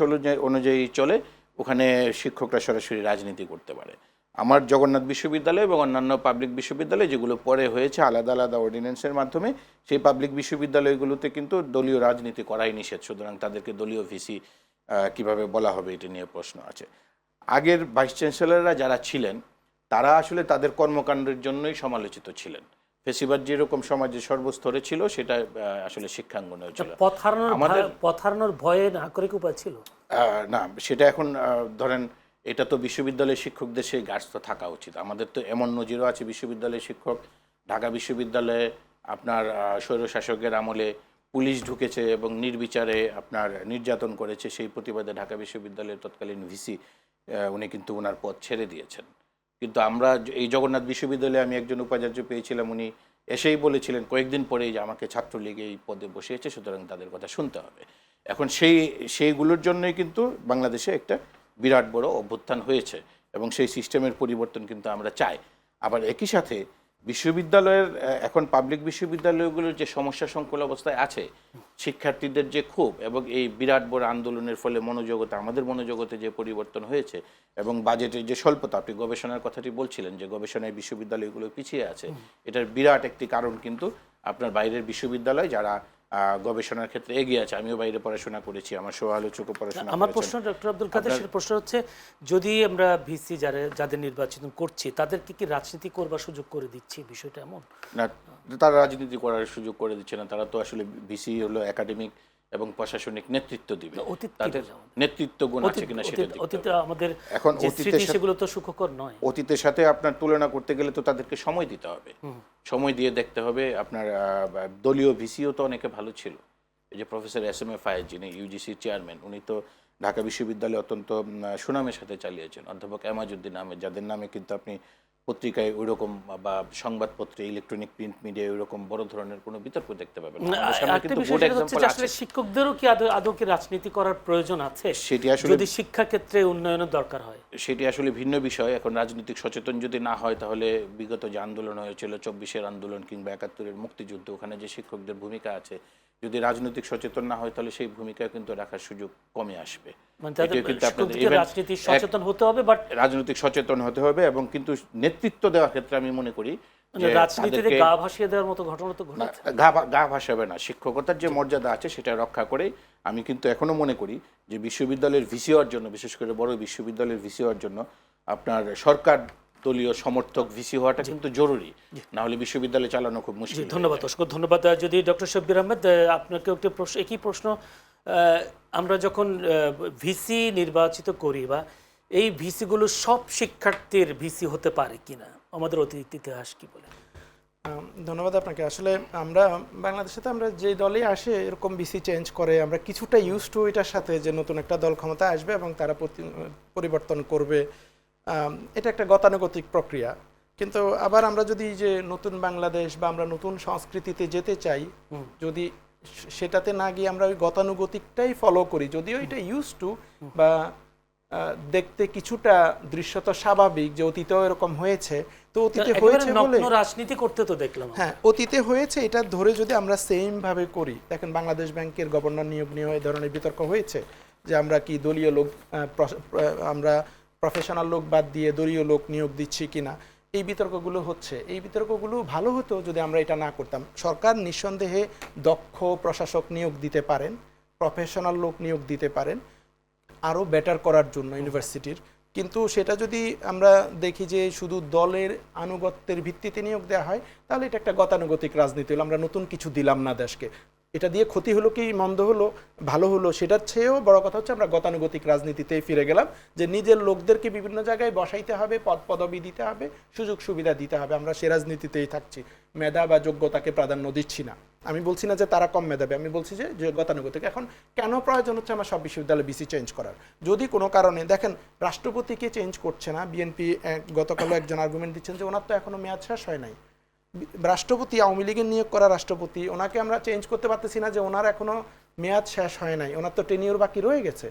অনুযায়ী চলে। ওখানে শিক্ষকরা সরাসরি রাজনীতি করতে পারে। আমার জগন্নাথ বিশ্ববিদ্যালয় এবং অন্যান্য পাবলিক বিশ্ববিদ্যালয় যেগুলো পরে হয়েছে আলাদা আলাদা অর্ডিন্যান্সের মাধ্যমে, সেই পাবলিক বিশ্ববিদ্যালয়গুলোতে কিন্তু দলীয় রাজনীতি করাই নিষেধ। সুতরাং তাদেরকে দলীয় ভিসি কিভাবে বলা হবে এটা নিয়ে প্রশ্ন আছে। আগের ভাইস চ্যান্সেলররা যারা ছিলেন তারা আসলে তাদের কর্মকাণ্ডের জন্যই সমালোচিত ছিলেন। ফেসিবাদ যেরকম সমাজের সর্বস্তরে ছিল সেটা আসলে শিক্ষাঙ্গনেও ছিল। পথ হারানোর ভয়ে নাগরিক উপায় ছিল না, সেটা এখন ধরেন এটা তো বিশ্ববিদ্যালয়ের শিক্ষকদের সেই গার্ডস তো থাকা উচিত। আমাদের তো এমন নজিরও আছে বিশ্ববিদ্যালয়ের শিক্ষক, ঢাকা বিশ্ববিদ্যালয়ে আপনার স্বৈরশাসকের আমলে পুলিশ ঢুকেছে এবং নির্বিচারে আপনার নির্যাতন করেছে। সেই প্রতিবাদে ঢাকা বিশ্ববিদ্যালয়ের তৎকালীন ভিসি উনি কিন্তু ওনার পদ ছেড়ে দিয়েছেন। কিন্তু আমরা এই জগন্নাথ বিশ্ববিদ্যালয়ে আমি একজন উপাচার্য পেয়েছিলাম, উনি এসেই বলেছিলেন কয়েকদিন পরেই যে আমাকে ছাত্রলীগ এই পদে বসিয়েছে, সুতরাং তাদের কথা শুনতে হবে। এখন সেইগুলোর জন্যই কিন্তু বাংলাদেশে একটা বিরাট বড় অভ্যুত্থান হয়েছে এবং সেই সিস্টেমের পরিবর্তন কিন্তু আমরা চাই। আবার একই সাথে বিশ্ববিদ্যালয়ের এখন পাবলিক বিশ্ববিদ্যালয়গুলোর যে সমস্যা সংকুল অবস্থায় আছে, শিক্ষার্থীদের যে ক্ষোভ এবং এই বিরাট বড় আন্দোলনের ফলে আমাদের মনোজগতে যে পরিবর্তন হয়েছে এবং বাজেটের যে স্বল্পতা, আপনি গবেষণার কথাটি বলছিলেন যে গবেষণায় বিশ্ববিদ্যালয়গুলো পিছিয়ে আছে, এটার বিরাট একটি কারণ কিন্তু আপনার বাইরের বিশ্ববিদ্যালয় যারা গবেষণার ক্ষেত্রে এগিয়ে আছে। আমিও বাইরে পড়াশোনা করেছি, আমার সহ আলোচকও পড়াশোনা। আমার প্রশ্ন ডক্টর আব্দুল কাদের, সেটা প্রশ্ন হচ্ছে যদি আমরা ভিসি যাদের নির্বাচন করছি তাদেরকে কি রাজনীতি করবার সুযোগ করে দিচ্ছি, বিষয়টা এমন না, তারা রাজনীতি করার সুযোগ করে দিচ্ছে না। তারা তো আসলে ভিসি হলো একাডেমিক এবং প্রশাসনিক নেতৃত্ব দিবে। তাদের নেতৃত্ব গুণ আছে কিনা সেটা অতীতে আমাদের এখন সেগুলো তো সুখকর নয়। অতীতের সাথে আপনার তুলনা করতে গেলে তো তাদেরকে সময় দিতে হবে, সময় দিয়ে দেখতে হবে। আপনার দলীয় ভিসিও তো অনেকে ভালো ছিল। এই যে প্রফেসর এস.এম.এ. ফায়েজ, যিনি ইউজিসির চেয়ারম্যান, উনি তো ঢাকা বিশ্ববিদ্যালয়ে অত্যন্ত সুনামের সাথে চালিয়েছেন। অধ্যাপক এমাজউদ্দিন আহমেদ, যাদের নামে কিন্তু আপনি পত্রিকায় ওইরকম বা সংবাদপত্রে, ইলেকট্রনিক প্রিন্ট মিডিয়ায় ওইরকম বড় ধরনের কোনো বিতর্ক দেখতে পাবেন না। আসলে শিক্ষকদেরও কি আদৌ কি রাজনীতি করার প্রয়োজন আছে সেটি আসলে, যদি শিক্ষা ক্ষেত্রে উন্নয়নের দরকার হয়? সেটি আসলে ভিন্ন বিষয়। এখন রাজনৈতিক সচেতন যদি না হয় তাহলে বিগত যে আন্দোলন হয়েছিল, 24-এর আন্দোলন কিংবা 71-এর মুক্তিযুদ্ধ, ওখানে যে শিক্ষকদের ভূমিকা আছে, যদি রাজনৈতিক সচেতন না হয় তাহলে সেই ভূমিকা কিন্তু রাখার সুযোগ কমে আসবে। রাজনৈতিক সচেতন হতে হবে, বাট রাজনৈতিক সচেতন হতে হবে এবং কিন্তু নেতৃত্ব দেওয়ার ক্ষেত্রে আমি মনে করি রাজনীতিতে গা ভাসিয়ে দেওয়ার মতো ঘটনা তো ঘটেছে। গা ভাসাবে না, শিক্ষকতার যে মর্যাদা আছে সেটা রক্ষা করে। আমি কিন্তু এখনো মনে করি যে বিশ্ববিদ্যালয়ের ভিসি হওয়ার জন্য, বিশেষ করে বড় বিশ্ববিদ্যালয়ের ভিসি হওয়ার জন্য আপনার সরকার দলীয় সমর্থক ভিসি হওয়াটা কিন্তু জরুরি, না হলে বিশ্ববিদ্যালয় চালানো খুব মুশকিল। ধন্যবাদ, অসংখ্য ধন্যবাদ। যদি ডক্টর শব্বির আহমেদ, আপনাকে একটি প্রশ্ন, একই প্রশ্ন, আমরা যখন ভিসি নির্বাচিত করি বা এই ভিসিগুলো সব শিক্ষার্থীর ভিসি হতে পারে কিনা, আমাদের অতীত ইতিহাস কি বলে? ধন্যবাদ আপনাকে। আসলে আমরা বাংলাদেশে তো আমরা যে দলে আসে এরকম ভিসি চেঞ্জ করে, আমরা কিছুটা ইউজ টু এটার সাথে যে নতুন একটা দল ক্ষমতা আসবে এবং তারা পরিবর্তন করবে, এটা একটা গতানুগতিক প্রক্রিয়া। কিন্তু আবার আমরা যদি যে নতুন বাংলাদেশ বা আমরা নতুন সংস্কৃতিতে যেতে চাই, যদি সেটাতে না গিয়ে আমরা ওই গতানুগতিকটাই ফলো করি, যদিও এটা ইউজ টু বা দেখতে কিছুটা দৃশ্যত স্বাভাবিক যে অতীতেও এরকম হয়েছে, তো অতীতে হয়েছে বলে রাজনীতি করতে তো দেখলাম। হ্যাঁ, অতীতে হয়েছে, এটা ধরে যদি আমরা সেম ভাবে করি, দেখেন বাংলাদেশ ব্যাংকের গভর্নর নিয়োগ নিয়ে এই ধরনের বিতর্ক হয়েছে যে আমরা কি দলীয় লোক, আমরা প্রফেশনাল লোক বাদ দিয়ে দলীয় লোক নিয়োগ দিচ্ছি কিনা, এই বিতর্কগুলো হচ্ছে। এই বিতর্কগুলো ভালো হতো যদি আমরা এটা না করতাম। সরকার নিঃসন্দেহে দক্ষ প্রশাসক নিয়োগ দিতে পারেন, প্রফেশনাল লোক নিয়োগ দিতে পারেন আরও বেটার করার জন্য ইউনিভার্সিটির। কিন্তু সেটা যদি আমরা দেখি যে শুধু দলের আনুগত্যের ভিত্তিতে নিয়োগ দেওয়া হয়, তাহলে এটা একটা গতানুগতিক রাজনীতি হলো, আমরা নতুন কিছু দিলাম না দেশকে। এটা দিয়ে ক্ষতি হলো কি মন্দ হলো ভালো হলো, সেটার চেয়েও বড় কথা হচ্ছে আমরা গতানুগতিক রাজনীতিতেই ফিরে গেলাম, যে নিজের লোকদেরকে বিভিন্ন জায়গায় বসাইতে হবে, পদবি দিতে হবে, সুযোগ সুবিধা দিতে হবে। আমরা সে রাজনীতিতেই থাকছি, মেধা বা যোগ্যতাকে প্রাধান্য দিচ্ছি না। আমি বলছি না যে তারা কম মেধাবী, আমি বলছি যে গতানুগতিক। এখন কেন প্রয়োজন হচ্ছে আমার সব বিশ্ববিদ্যালয় ভিসি চেঞ্জ করার? যদি কোনো কারণে দেখেন রাষ্ট্রপতিকে চেঞ্জ করছে না, বিএনপি গতকালও একজন আর্গুমেন্ট দিচ্ছেন যে ওনার তো এখনো মেয়াদ শেষ হয় নাই। রাষ্ট্রপতি, আওয়ামী লীগের নিয়োগ করা রাষ্ট্রপতি, ওনাকে আমরা চেঞ্জ করতে পারতেছি না যে ওনার এখনো মেয়াদ শেষ হয় নাই, ওনার তো টেনিওর বাকি রয়ে গেছে।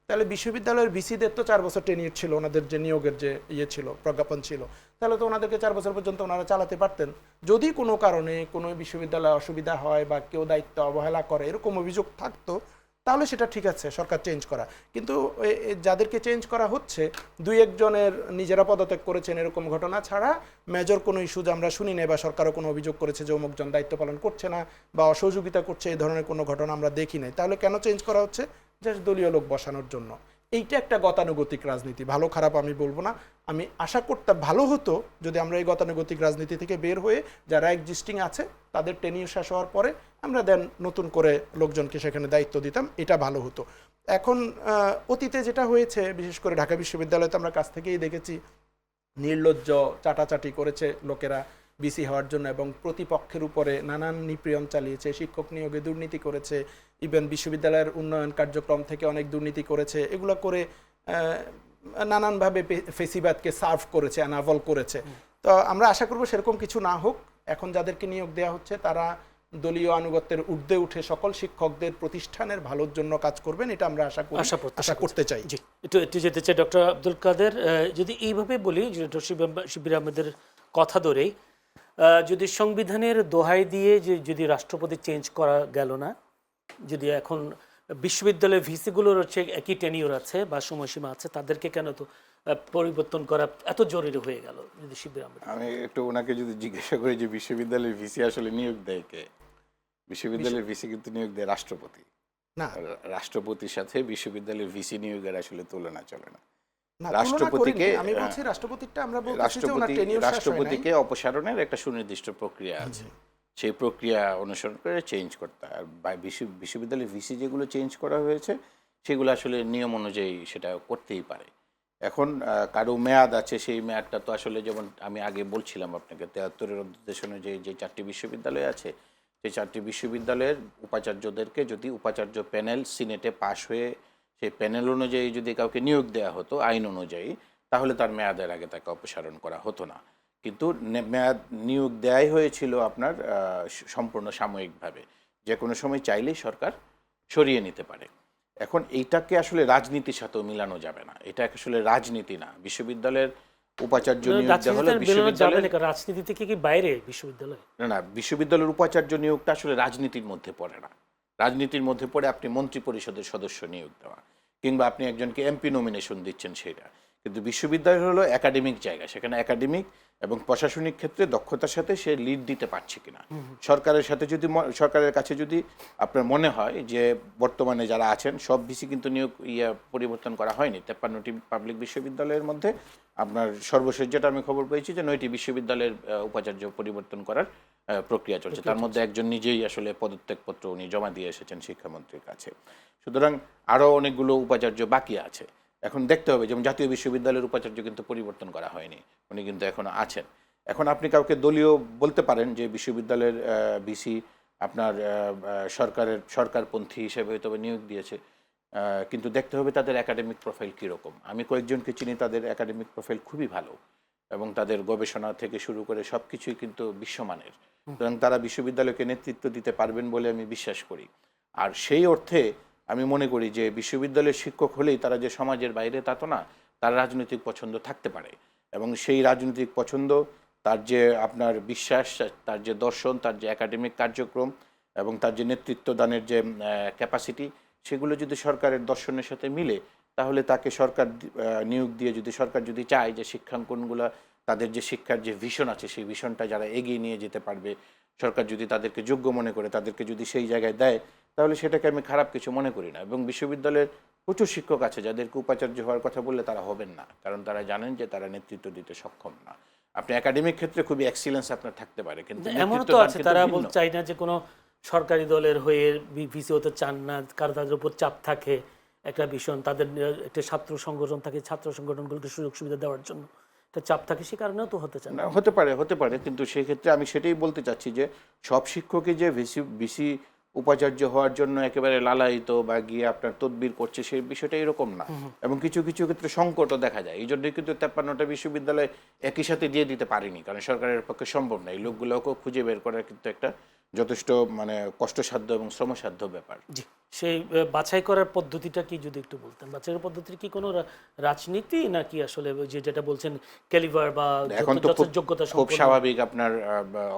তাহলে বিশ্ববিদ্যালয়ের ভিসিদের তো 4 বছর টেনিয়র ছিল, ওনাদের যে নিয়োগের যে ছিল, প্রজ্ঞাপন ছিল, তাহলে তো ওনাদেরকে 4 বছর পর্যন্ত ওনারা চালাতে পারতেন। যদি কোনো কারণে কোনো বিশ্ববিদ্যালয়ে অসুবিধা হয় বা কেউ দায়িত্ব অবহেলা করে এরকম অভিযোগ থাকতো, তাহলে সেটা ঠিক আছে সরকার চেঞ্জ করা। কিন্তু যাদেরকে চেঞ্জ করা হচ্ছে 2-1 জনের নিজেরা পদত্যাগ করেছেন এরকম ঘটনা ছাড়া মেজর কোনো ইস্যু আমরা শুনি নাই, বা সরকারও কোনো অভিযোগ করেছে যে অমুকজন দায়িত্ব পালন করছে না বা অসহযোগিতা করছে, এই ধরনের কোনো ঘটনা আমরা দেখি নাই। তাহলে কেন চেঞ্জ করা হচ্ছে? জাস্ট দলীয় লোক বসানোর জন্য। এইটা একটা গতানুগতিক রাজনীতি, ভালো খারাপ আমি বলবো না। আমি আশা করতে ভালো হতো যদি আমরা এই গতানুগতিক রাজনীতি থেকে বের হয়ে যারা এক্সিস্টিং আছে তাদের টেনিয়র শেষ হওয়ার পরে আমরা দেন নতুন করে লোকজনকে সেখানে দায়িত্ব দিতাম, এটা ভালো হতো। এখন অতীতে যেটা হয়েছে, বিশেষ করে ঢাকা বিশ্ববিদ্যালয়ে তো আমরা কাছ থেকেই দেখেছি নির্লজ্জ চাটাচাটি করেছে লোকেরা বিসি হওয়ার জন্য, এবং প্রতিপক্ষের উপরে নানান নিপীড়ন চালিয়েছে, শিক্ষক নিয়োগে দুর্নীতি করেছে, ইভেন বিশ্ববিদ্যালয়ের উন্নয়ন কার্যক্রম থেকে অনেক দুর্নীতি করেছে। এগুলো করে নানানভাবে ফেসিবাদকে সার্ভ করেছে, অ্যানাভল করেছে। তো আমরা আশা করব সেরকম কিছু না হোক। এখন যাদেরকে নিয়োগ দেওয়া হচ্ছে তারা দলীয় আনুগত্যের ঊর্ধ্বে উঠে সকল শিক্ষকদের প্রতিষ্ঠানের ভালোর জন্য কাজ করবেন, এটা আমরা আশা করতে চাই। জি, একটু যেতে চাই ডক্টর আব্দুল কাদের। যদি এইভাবে বলি যে ডক্টর শিবির আহমেদের কথা ধরেই, যদি সংবিধানের দোহাই দিয়ে যদি রাষ্ট্রপতি চেঞ্জ করা গেল না, যদি এখন বিশ্ববিদ্যালয়ের ভিসিগুলোর হচ্ছে একই টেনিয়র আছে বা সময়সীমা আছে, তাদেরকে কেন তো পরিবর্তন করা এত জরুরি হয়ে গেল? যদি শিবির আহমেদ, আমি একটু ওনাকে যদি জিজ্ঞাসা করি যে বিশ্ববিদ্যালয়ের ভিসি আসলে নিয়োগ দেয় কে? বিশ্ববিদ্যালয়ের ভিসি কিন্তু নিয়োগ দেয় রাষ্ট্রপতি। না, রাষ্ট্রপতির সাথে বিশ্ববিদ্যালয়ের ভিসি নিয়োগের আসলে তুলনা চলে না। রাষ্ট্রপতিকে আমি বলছি, রাষ্ট্রপতিটা আমরা বলছি যে ওনার টেনিয়র শেষ হয় নাই। রাষ্ট্রপতিকে অপসারণের একটা সুনির্দিষ্ট প্রক্রিয়া আছে, সেই প্রক্রিয়া অনুসরণ করে চেঞ্জ করতে হয়। আর বিশ্ববিদ্যালয়ের ভিসি যেগুলো চেঞ্জ করা হয়েছে সেগুলো আসলে নিয়ম অনুযায়ী সেটা করতেই পারে। এখন কারো মেয়াদ আছে, সেই মেয়াদটা তো আসলে যেমন আমি আগে বলছিলাম আপনাকে 73-এর অধ্যাদেশ অনুযায়ী যে 4টি বিশ্ববিদ্যালয় আছে, সেই 4টি বিশ্ববিদ্যালয়ের উপাচার্যদেরকে যদি উপাচার্য প্যানেল সিনেটে পাশ হয়ে সেই প্যানেল অনুযায়ী যদি কাউকে নিয়োগ দেওয়া হতো আইন অনুযায়ী, তাহলে তার মেয়াদের আগে তাকে অপসারণ করা হতো না। কিন্তু মেয়াদ নিয়োগ দেয়াই হয়েছিল আপনার সম্পূর্ণ সাময়িকভাবে, যে কোনো সময় চাইলেই সরকার সরিয়ে নিতে পারে। এখন এইটাকে আসলে রাজনীতির সাথেও মিলানো যাবে না, এটা আসলে রাজনীতি না। বিশ্ববিদ্যালয়ের উপাচার্য নিয়োগ দেওয়া হলে রাজনীতি থেকে কি বাইরে বিশ্ববিদ্যালয়? না, বিশ্ববিদ্যালয়ের উপাচার্য নিয়োগটা আসলে রাজনীতির মধ্যে পড়ে না। রাজনীতির মধ্যে পড়ে আপনি মন্ত্রী পরিষদের সদস্য নিয়োগ দেওয়া, কিংবা আপনি একজনকে এমপি নমিনেশন দিচ্ছেন সেটা। কিন্তু বিশ্ববিদ্যালয় হলো একাডেমিক জায়গা, সেখানে একাডেমিক এবং প্রশাসনিক ক্ষেত্রে দক্ষতার সাথে সে লিড দিতে পারছে কিনা। সরকারের কাছে যদি আপনার মনে হয় যে বর্তমানে যারা আছেন সব ভিসি কিন্তু নিয়োগ পরিবর্তন করা হয়নি, 53টি পাবলিক বিশ্ববিদ্যালয়ের মধ্যে আপনার সর্বশেষ যেটা আমি খবর পেয়েছি যে 9টি বিশ্ববিদ্যালয়ের উপাচার্য পরিবর্তন করার প্রক্রিয়া চলছে। তার মধ্যে একজন নিজেই আসলে পদত্যাগপত্র উনি জমা দিয়ে এসেছেন শিক্ষামন্ত্রীর কাছে। সুতরাং আরও অনেকগুলো উপাচার্য বাকি আছে। এখন দেখতে হবে, যেমন জাতীয় বিশ্ববিদ্যালয়ের উপাচার্য কিন্তু পরিবর্তন করা হয়নি, উনি কিন্তু এখনো আছেন। এখন আপনি কাউকে দলীয় বলতে পারেন যে বিশ্ববিদ্যালয়ের ভিসি আপনার সরকারপন্থী হিসেবে হয়তো নিয়োগ দিয়েছে, কিন্তু দেখতে হবে তাদের একাডেমিক প্রোফাইল কীরকম। আমি কয়েকজনকে চিনি, তাদের একাডেমিক প্রোফাইল খুবই ভালো এবং তাদের গবেষণা থেকে শুরু করে সব কিছুই কিন্তু বিশ্বমানের। সুতরাং তারা বিশ্ববিদ্যালয়কে নেতৃত্ব দিতে পারবেন বলে আমি বিশ্বাস করি। আর সেই অর্থে আমি মনে করি যে বিশ্ববিদ্যালয়ের শিক্ষক হলেই তারা যে সমাজের বাইরে তা তো না, তার রাজনৈতিক পছন্দ থাকতে পারে এবং সেই রাজনৈতিক পছন্দ, তার যে আপনার বিশ্বাস, তার যে দর্শন, তার যে একাডেমিক কার্যক্রম এবং তার যে নেতৃত্ব দানের যে ক্যাপাসিটি, সেগুলো যদি সরকারের দর্শনের সাথে মিলে, তাহলে তাকে সরকার নিয়োগ দিয়ে সরকার যদি চায় যে শিক্ষাঙ্গনগুলো, তাদের যে শিক্ষার যে ভিশন আছে সেই ভিশনটা যারা এগিয়ে নিয়ে যেতে পারবে, সরকার যদি তাদেরকে যোগ্য মনে করে তাদেরকে যদি সেই জায়গায় দেয়, তাহলে সেটাকে আমি খারাপ কিছু মনে করি না। এবং বিশ্ববিদ্যালয়ের প্রচুর শিক্ষক আছে যাদেরকে উপাচার্য হওয়ার কথা বললে তারা হবেন না, কারণ তারা জানেন যে তারা নেতৃত্ব দিতে সক্ষম না। আপনি একাডেমিক ক্ষেত্রে খুবই এক্সিলেন্স আপনার থাকতে পারে, কিন্তু এমন তো আছে তারা বলতে চাই না যে কোনো সরকারি দলের হয়ে ভিসি হতে চান না, কারণ তাদের উপর চাপ থাকে একটা ভীষণ, তাদের একটা ছাত্র সংগঠন থাকে, ছাত্র সংগঠনগুলোকে সুযোগ সুবিধা দেওয়ার জন্য একটা চাপ থাকে, সে কারণেও তো হতে চান না। হতে পারে, কিন্তু সেই ক্ষেত্রে আমি সেটাই বলতে চাচ্ছি যে সব শিক্ষকই যে ভিসি উপাচার্য হওয়ার জন্য একেবারে লালায়িত বা গিয়ে আপনার তদবির করছে, সেই বিষয়টা এরকম না। এবং কিছু কিছু ক্ষেত্রে সংকটও দেখা যায়, এই জন্যই কিন্তু 53টা বিশ্ববিদ্যালয় একই সাথে দিয়ে দিতে পারেনি, কারণ সরকারের পক্ষে সম্ভব না। এই লোকগুলোকেও খুঁজে বের করার কিন্তু একটা যথেষ্ট মানে কষ্টসাধ্য এবং শ্রমসাধ্য ব্যাপার। জি, সেই বাছাই করার পদ্ধতিটা কি যদি একটু বলতেন? বাছাই করার পদ্ধতির কি কোনো রাজনীতি নাকি আসলে ওই যে যেটা বলছেন ক্যালিভার বা এখন তো যোগ্যতা খুব সম্পন্ন? স্বাভাবিক আপনার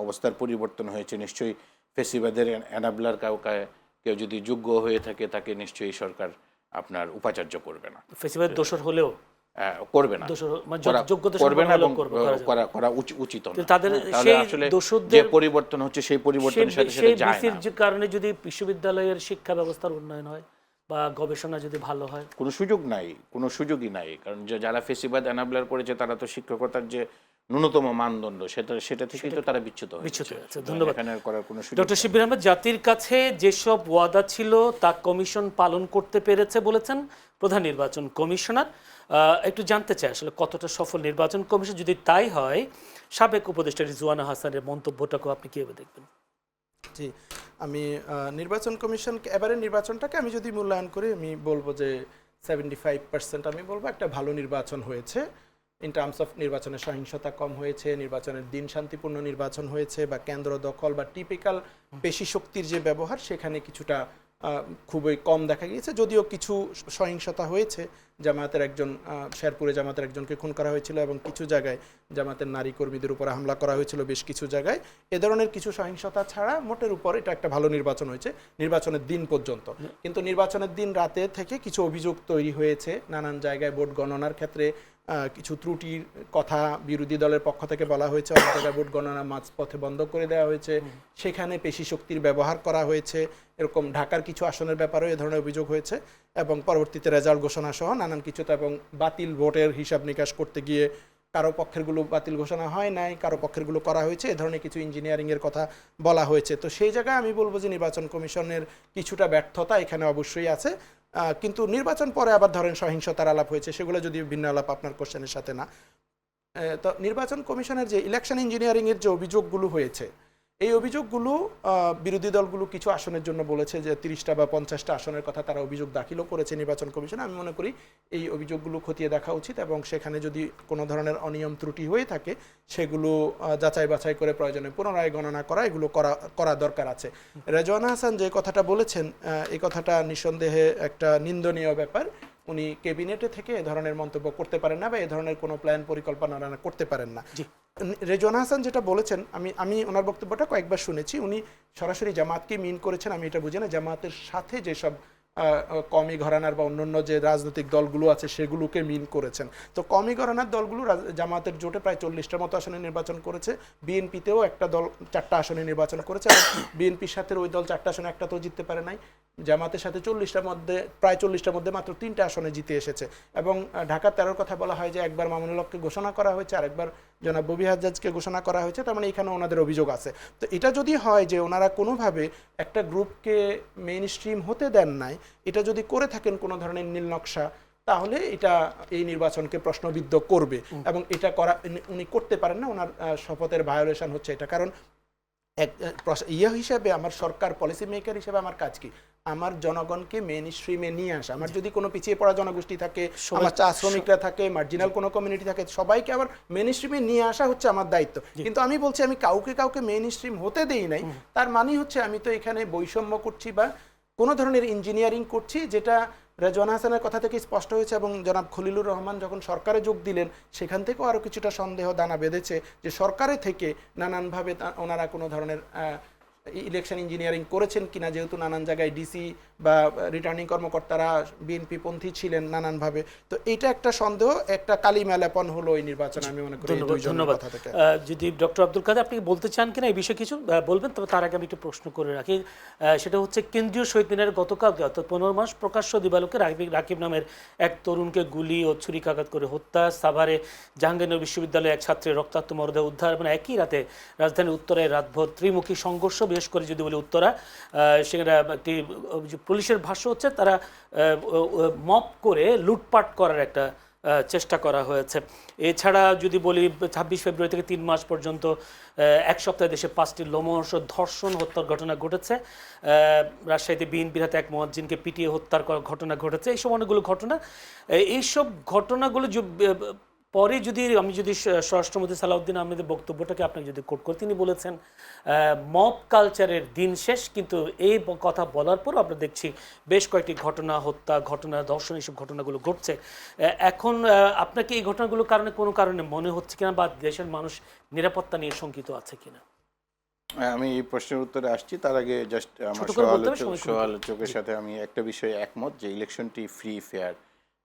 অবস্থার পরিবর্তন হয়েছে নিশ্চয়ই। ফেসিবাদের এনাবলার কেউ যদি যোগ্য হয়ে থাকে তাকে নিশ্চয়ই সরকার আপনার উপাচার্য করবে না, ফেসিবাদের দোষর হলেও করবে না, মানে যোগ্যতা করবে না সম্পন্ন এবং হলেও করা যাবে। করা উচিত না। তাদের তাহলে সেই আসলে যে দোষরদের পরিবর্তন হচ্ছে সেই পরিবর্তনের সাথে সাথে যায় বিসির না। যে কারণে যদি বিশ্ববিদ্যালয়ের শিক্ষা ব্যবস্থার উন্নয়ন হয় বা গবেষণা যদি ভালো হয়, কোনো সুযোগ নাই, কোনো সুযোগই নাই। কারণ যারা ফেসিবাদ এনাবলার করেছে তারা তো শিক্ষকতার যে ন্যূনতম মানদণ্ড সেটা থেকেই তো তারা বিচ্যুত বিচ্যুত হয়েছে। হয়েছে। ধন্যবাদ। এখানে আর করার কোনো সুযোগ ডক্টর নেই। শিবির আহমেদ, জাতির কাছে যেসব ওয়াদা ছিল তা কমিশন পালন করতে পেরেছে বলেছেন প্রধান নির্বাচন কমিশনার। একটু জানতে চাই আসলে কতটা সফল নির্বাচন কমিশন, যদি তাই হয় সাবেক উপদেষ্টা রিজওয়ানা হাসানের মন্তব্যটাকেও আপনি কিভাবে দেখবেন? জি, আমি নির্বাচন কমিশনকে এবারের নির্বাচনটাকে আমি যদি মূল্যায়ন করি, আমি বলবো যে 75% আমি বলবো একটা ভালো নির্বাচন হয়েছে। ইন টার্মস অফ নির্বাচনের সহিংসতা কম হয়েছে, নির্বাচনের দিন শান্তিপূর্ণ নির্বাচন হয়েছে, বা কেন্দ্র দখল বা টিপিক্যাল পেশি শক্তির যে ব্যবহার সেখানে কিছুটা খুবই কম দেখা গিয়েছে। যদিও কিছু সহিংসতা হয়েছে, জামায়াতের একজন শেরপুরে জামায়াতের একজনকে খুন করা হয়েছিল এবং কিছু জায়গায় জামায়াতের নারী কর্মীদের উপর হামলা করা হয়েছিল বেশ কিছু জায়গায়। এ ধরনের কিছু সহিংসতা ছাড়া মোটের উপর এটা একটা ভালো নির্বাচন হয়েছে নির্বাচনের দিন পর্যন্ত। কিন্তু নির্বাচনের দিন রাতে থেকে কিছু অভিযোগ তৈরি হয়েছে নানান জায়গায়। ভোট গণনার ক্ষেত্রে কিছু ত্রুটির কথা বিরোধী দলের পক্ষ থেকে বলা হয়েছে, অনেক জায়গায় ভোট গণনা মাঝপথে বন্ধ করে দেওয়া হয়েছে, সেখানে পেশি শক্তির ব্যবহার করা হয়েছে, এরকম ঢাকার কিছু আসনের ব্যাপারেও এ ধরনের অভিযোগ হয়েছে। এবং পরবর্তীতে রেজাল্ট ঘোষণা সহ নানান কিছুতে এবং বাতিল ভোটের হিসাব নিকাশ করতে গিয়ে কারো পক্ষেরগুলো বাতিল ঘোষণা হয় নাই, কারো পক্ষেরগুলো করা হয়েছে, এ ধরনের কিছু ইঞ্জিনিয়ারিংয়ের কথা বলা হয়েছে। তো সেই জায়গায় আমি বলবো যে নির্বাচন কমিশনের কিছুটা ব্যর্থতা এখানে অবশ্যই আছে। কিন্তু নির্বাচন পরে আবার ধরেন সহিংসতার আলাপ হয়েছে, সেগুলো যদি ভিন্ন আলাপ আপনার কোশ্চেনের সাথে না। তো নির্বাচন কমিশনের যে ইলেকশন ইঞ্জিনিয়ারিংয়ের যে অভিযোগগুলো হয়েছে, এই অভিযোগগুলো বিরোধী দলগুলো কিছু আসনের জন্য বলেছে যে 30টা বা 50টা আসনের কথা তারা অভিযোগ দাখিলও করেছে নির্বাচন কমিশনে। আমি মনে করি এই অভিযোগগুলো খতিয়ে দেখা উচিত এবং সেখানে যদি কোনো ধরনের অনিয়ম ত্রুটি হয়ে থাকে সেগুলো যাচাই বাছাই করে প্রয়োজনে পুনরায় গণনা করা, এগুলো করা দরকার আছে। রেজওয়ানা হাসান যে কথাটা বলেছেন, এই কথাটা নিঃসন্দেহে একটা নিন্দনীয় ব্যাপার। উনি ক্যাবিনেটে থেকে এ ধরনের মন্তব্য করতে পারেন না বা এ ধরনের কোনো প্ল্যান পরিকল্পনা করতে পারেন না। রেজওয়ানা হাসান যেটা বলেছেন, আমি ওনার বক্তব্যটা কয়েকবার শুনেছি। উনি সরাসরি জামাতকে মিন করেছেন আমি এটা বুঝি না, জামাতের সাথে যেসব কমি ঘরানার বা অন্যান্য যে রাজনৈতিক দলগুলো আছে সেগুলোকে মিন করেছেন। তো কমি ঘরানার দলগুলো জামাতের জোটে প্রায় 40টার মতো আসনে নির্বাচন করেছে, বিএনপিতেও একটা দল 4টা আসনে নির্বাচন করেছে এবং বিএনপির সাথে ওই দল 4টা আসনে একটাতেও জিততে পারে নাই। জামাতের সাথে প্রায় 40টার মধ্যে মাত্র 3টা আসনে জিতে এসেছে। এবং ঢাকা 13-র কথা বলা হয় যে একবার মামুনুল হককে ঘোষণা করা হয়েছে, আরেকবার জনাব ববি হাজ্জাজকে ঘোষণা করা হয়েছে। তার মানে এখানে ওনাদের অভিযোগ আছে। তো এটা যদি হয় যে ওনারা কোনোভাবে একটা গ্রুপকে মেইন স্ট্রিম হতে দেন নাই, এটা যদি করে থাকেন কোনো ধরনের নীল নকশা, তাহলে এটা এই নির্বাচনকে প্রশ্নবিদ্ধ করবে এবং এটা উনি করতে পারেন না। ওনার শপথের ভায়োলেশন হচ্ছে এটা। কারণ হিসাবে আমার সরকার পলিসি মেকার হিসেবে আমার কাজ কি? আমার জনগণকে মেইন স্ট্রিমে নিয়ে আসা। আমার যদি কোনো পিছিয়ে পড়া জনগোষ্ঠী থাকে, আমার চা শ্রমিকরা থাকে, মার্জিনাল কোনো কমিউনিটি থাকে, সবাইকে আমার মেইন স্ট্রিমে নিয়ে আসা হচ্ছে আমার দায়িত্ব। কিন্তু আমি বলছি আমি কাউকে মেইন স্ট্রিম হতে দেই নাই, তার মানে হচ্ছে আমি তো এখানে বৈষম্য করছি বা কোনো ধরনের ইঞ্জিনিয়ারিং করছি, যেটা রেজওয়ানা হাসানের কথা থেকে স্পষ্ট হয়েছে। এবং জনাব খলিলুর রহমান যখন সরকারে যোগ দিলেন সেখান থেকেও আরও কিছুটা সন্দেহ দানা বেঁধেছে যে সরকারে থেকে নানানভাবে ওনারা কোনো ধরনের ইলেকশন ইঞ্জিনিয়ারিং করেছেন কিনা, যেহেতু নানান জায়গায় ডিসি বা রিটার্নিং কর্মকর্তারা বিএনপি পন্থী ছিলেন নানানভাবে। তো এটা একটা সন্দেহ, একটা কালিমালাপন হলো এই নির্বাচন আমি মনে করি। ধন্যবাদ। যদি ডক্টর আব্দুল কাদের আপনি বলতে চান কিনা এই বিষয়ে কিছু বলবেন, তবে তার আগে আমি একটু প্রশ্ন করে রাখি। সেটা হচ্ছে কেন্দ্রীয় শহীদ মিনারে গতকালকে অর্থাৎ 15 মাস প্রকাশ্য দিবালোকে রাকিব নামের এক তরুণকে গুলি ও ছুরিকাঘাত করে হত্যা, সাভারে জাহাঙ্গীরনগর বিশ্ববিদ্যালয়ে এক ছাত্রের রক্তাক্ত মরদেহ উদ্ধার, মানে একই রাতে রাজধানীর উত্তরায় রাতভর ত্রিমুখী সংঘর্ষ। বিশেষ করে যদি বলি উত্তরা, সেখানে একটি পুলিশের ভাষ্য হচ্ছে তারা মপ করে লুটপাট করার একটা চেষ্টা করা হয়েছে। এছাড়া যদি বলি 26 ফেব্রুয়ারি থেকে 3 মাস পর্যন্ত এক সপ্তাহে দেশে 5টি লোমহর্ষক ধর্ষণ হত্যার ঘটনা ঘটেছে। রাজশাহীতে বিএনপির হাতে এক মুয়াজ্জিনকে পিটিয়ে হত্যার ঘটনা ঘটেছে। এইসব অনেকগুলো ঘটনা। এইসব ঘটনাগুলো পরে যদি আমি যদি স্বরাষ্ট্রমন্ত্রী সালাউদ্দিন আহমেদের বক্তব্যটাকে আপনাকে যদি কোট করি, তিনি বলেছেন মব কালচারের দিন শেষ, কিন্তু এই কথা বলার পর আমরা দেখছি বেশ কয়েকটি ঘটনা, হত্যা ঘটনা, ধর্ষণ, এইসব ঘটনাগুলো ঘটছে। এখন আপনাকে এই ঘটনাগুলোর কারণে কোনো কারণে মনে হচ্ছে কিনা বা দেশের মানুষ নিরাপত্তা নিয়ে শঙ্কিত আছে কিনা? আমি এই প্রশ্নের উত্তরে আসছি, তার আগে জাস্ট আমার ছোট করে বলতে হবে, সময় কম। সহালোচকের সাথে আমি একটা বিষয়ে একমত যে ইলেকশনটি ফ্রি, ফেয়ার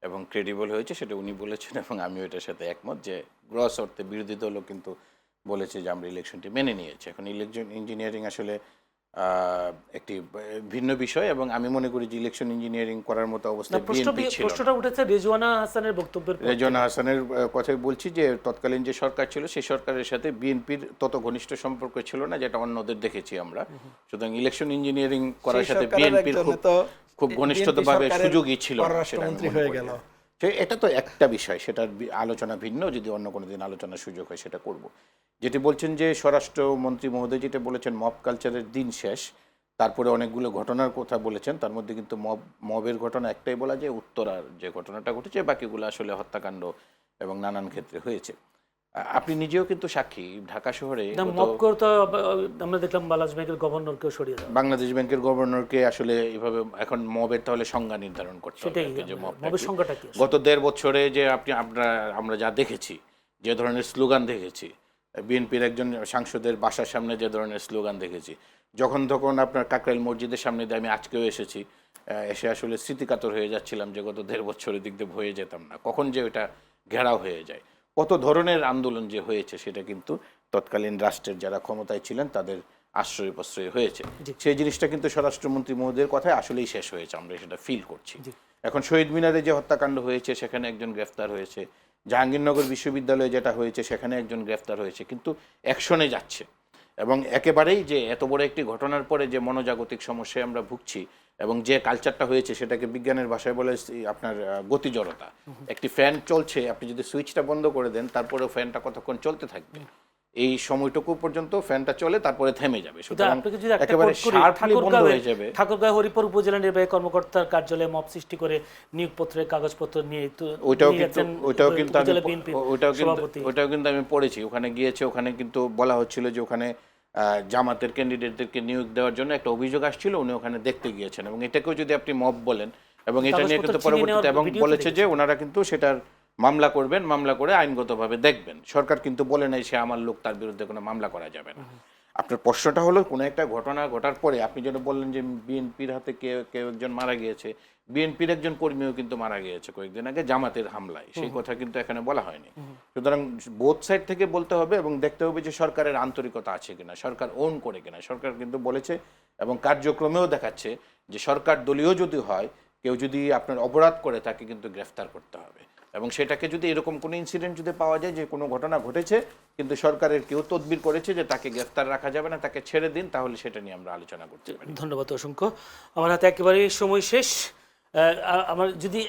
এবং ক্রেডিবল হয়েছে, সেটা উনি বলেছেন এবং আমি এটার সাথে একমত যে গ্রস অর্থে বিরোধী দলও কিন্তু বলেছে যে আমরা ইলেকশনটি মেনে নিয়েছি। এখন ইলেকশন ইঞ্জিনিয়ারিং আসলে একটি ভিন্ন বিষয় এবং আমি মনে করি যে ইলেকশন ইঞ্জিনিয়ারিং করার মতো অবস্থা বিএনপি ছিল। প্রশ্নটা উঠেছে রেজওয়ানা হাসানের বক্তব্যের পর। রেজওয়ানা হাসানের কথাই বলছি যে তৎকালীন যে সরকার ছিল সেই সরকারের সাথে বিএনপির তত ঘনিষ্ঠ সম্পর্ক ছিল না, যেটা অন্যদের দেখেছি আমরা। সুতরাং ইলেকশন ইঞ্জিনিয়ারিং করার সাথে বিএনপির খুব ঘনিষ্ঠভাবে সুযোগই ছিল না, সেটা আমি মনে করি। এটা তো একটা বিষয়, সেটার আলোচনা ভিন্ন, যদি অন্য কোনো দিন আলোচনার সুযোগ হয় সেটা করব। যেটি বলছেন যে স্বরাষ্ট্রমন্ত্রী মহোদয় যেটা বলেছেন মব কালচারের দিন শেষ, তারপরে অনেকগুলো ঘটনার কথা বলেছেন, তার মধ্যে কিন্তু মবের ঘটনা একটাই বলা যায়, উত্তরার যে ঘটনাটা ঘটেছে, বাকিগুলো আসলে হত্যাকাণ্ড এবং নানান ক্ষেত্রে হয়েছে। আপনি নিজেও কিন্তু সাক্ষী, ঢাকা শহরে আমরা দেখলাম বাংলাদেশ ব্যাংকের গভর্নরকেও সরিয়ে দেওয়া, বাংলাদেশ ব্যাংকের গভর্নরকে আসলে এভাবে এখন মবের তাহলে সংজ্ঞা নির্ধারণ করতে হবে যে মবের সংজ্ঞাটা কি। গত 1.5 বছরে যে আমরা যা দেখেছি, যে ধরনের স্লোগান দেখেছি, বিএনপির একজন সাংসদের বাসার সামনে যে ধরনের স্লোগান দেখেছি, যখন তখন আপনার কাকরাইল মসজিদের সামনে দিয়ে আমি আজকেও এসেছি, এসে আসলে স্মৃতিকাতর হয়ে যাচ্ছিলাম যে গত 1.5 বছরের দিক দিয়ে হয়ে যেতাম না, কখন যে ওটা ঘেরাও হয়ে যায়। কত ধরনের আন্দোলন যে হয়েছে সেটা কিন্তু তৎকালীন রাষ্ট্রের যারা ক্ষমতায় ছিলেন তাদের আশ্রয় প্রশ্রয় হয়েছে। সেই জিনিসটা কিন্তু স্বরাষ্ট্রমন্ত্রী মহোদয়ের কথায় আসলেই শেষ হয়েছে, আমরা সেটা ফিল করছি। এখন শহীদ মিনারে যে হত্যাকাণ্ড হয়েছে সেখানে একজন গ্রেফতার হয়েছে, জাহাঙ্গীরনগর বিশ্ববিদ্যালয়ে যেটা হয়েছে সেখানে একজন গ্রেফতার হয়েছে, কিন্তু অ্যাকশনে যাচ্ছে। এবং একেবারেই যে এত বড় একটি ঘটনার পরে যে মনোজাগতিক সমস্যায় আমরা ভুগছি এবং যে কালচারটা হয়েছে সেটাকে বিজ্ঞানের ভাষায় বলে আপনার গতি জড়তা। একটি ফ্যান চলছে, আপনি যদি সুইচটা বন্ধ করে দেন তারপরেও ফ্যানটা কতক্ষণ চলতে থাকবে, এই সময়টুকু পর্যন্ত ফ্যানটা চলে, তারপরে থেমে যাবে, সুতরাং একেবারে শার্পলি বন্ধ হয়ে যাবে। ঠাকুরগাঁও হরিপুর উপজেলা নির্বাহী কর্মকর্তার কার্যালয়ে মব সৃষ্টি করে নিয়োগপত্রের কাগজপত্র নিয়ে ওইটাও কিন্তু আমি পড়েছি, ওখানে গিয়েছে, ওখানে কিন্তু বলা হচ্ছিল যে ওখানে জামাতের ক্যান্ডিডেটদেরকে নিয়োগ দেওয়ার জন্য একটা অভিযোগ আসছিল, উনি ওখানে দেখতে গিয়েছেন এবং এটাকেও যদি আপনি মব বলেন এবং এটা নিয়ে কিন্তু পরবর্তীতে এবং বলেছে যে ওনারা কিন্তু সেটার মামলা করবেন, মামলা করে আইনগতভাবে দেখবেন। সরকার কিন্তু বলে নাই সে আমার লোক, তার বিরুদ্ধে কোনো মামলা করা যাবে না। আপনার প্রশ্নটা হলো কোনো একটা ঘটনা ঘটার পরে আপনি যেন বললেন যে বিএনপির হাতে কেউ একজন মারা গিয়েছে, বিএনপির একজন কর্মীও কিন্তু মারা গিয়েছে কয়েকদিন আগে জামাতের হামলায়, সেই কথা কিন্তু এখানে বলা হয়নি। সুতরাং বোথ সাইড থেকে বলতে হবে এবং দেখতে হবে যে সরকারের আন্তরিকতা আছে কিনা, সরকার ওন করে কিনা। সরকার কিন্তু বলেছে এবং কার্যক্রমেও দেখাচ্ছে যে সরকার দলীয় যদি হয়, কেউ যদি আপনার অপরাধ করে তাকে কিন্তু গ্রেফতার করতে হবে এবং সেটাকে যদি এরকম কোনো ইনসিডেন্ট যদি পাওয়া যায় যে কোনো ঘটনা ঘটেছে কিন্তু সরকারের কেউ তদবির করেছে যে তাকে গ্রেফতার রাখা যাবে না, তাকে ছেড়ে দিন, তাহলে সেটা নিয়ে আমরা আলোচনা করতে পারি। ধন্যবাদ অসংখ্য। আমার হাতে একেবারে সময় শেষ, আমার যদি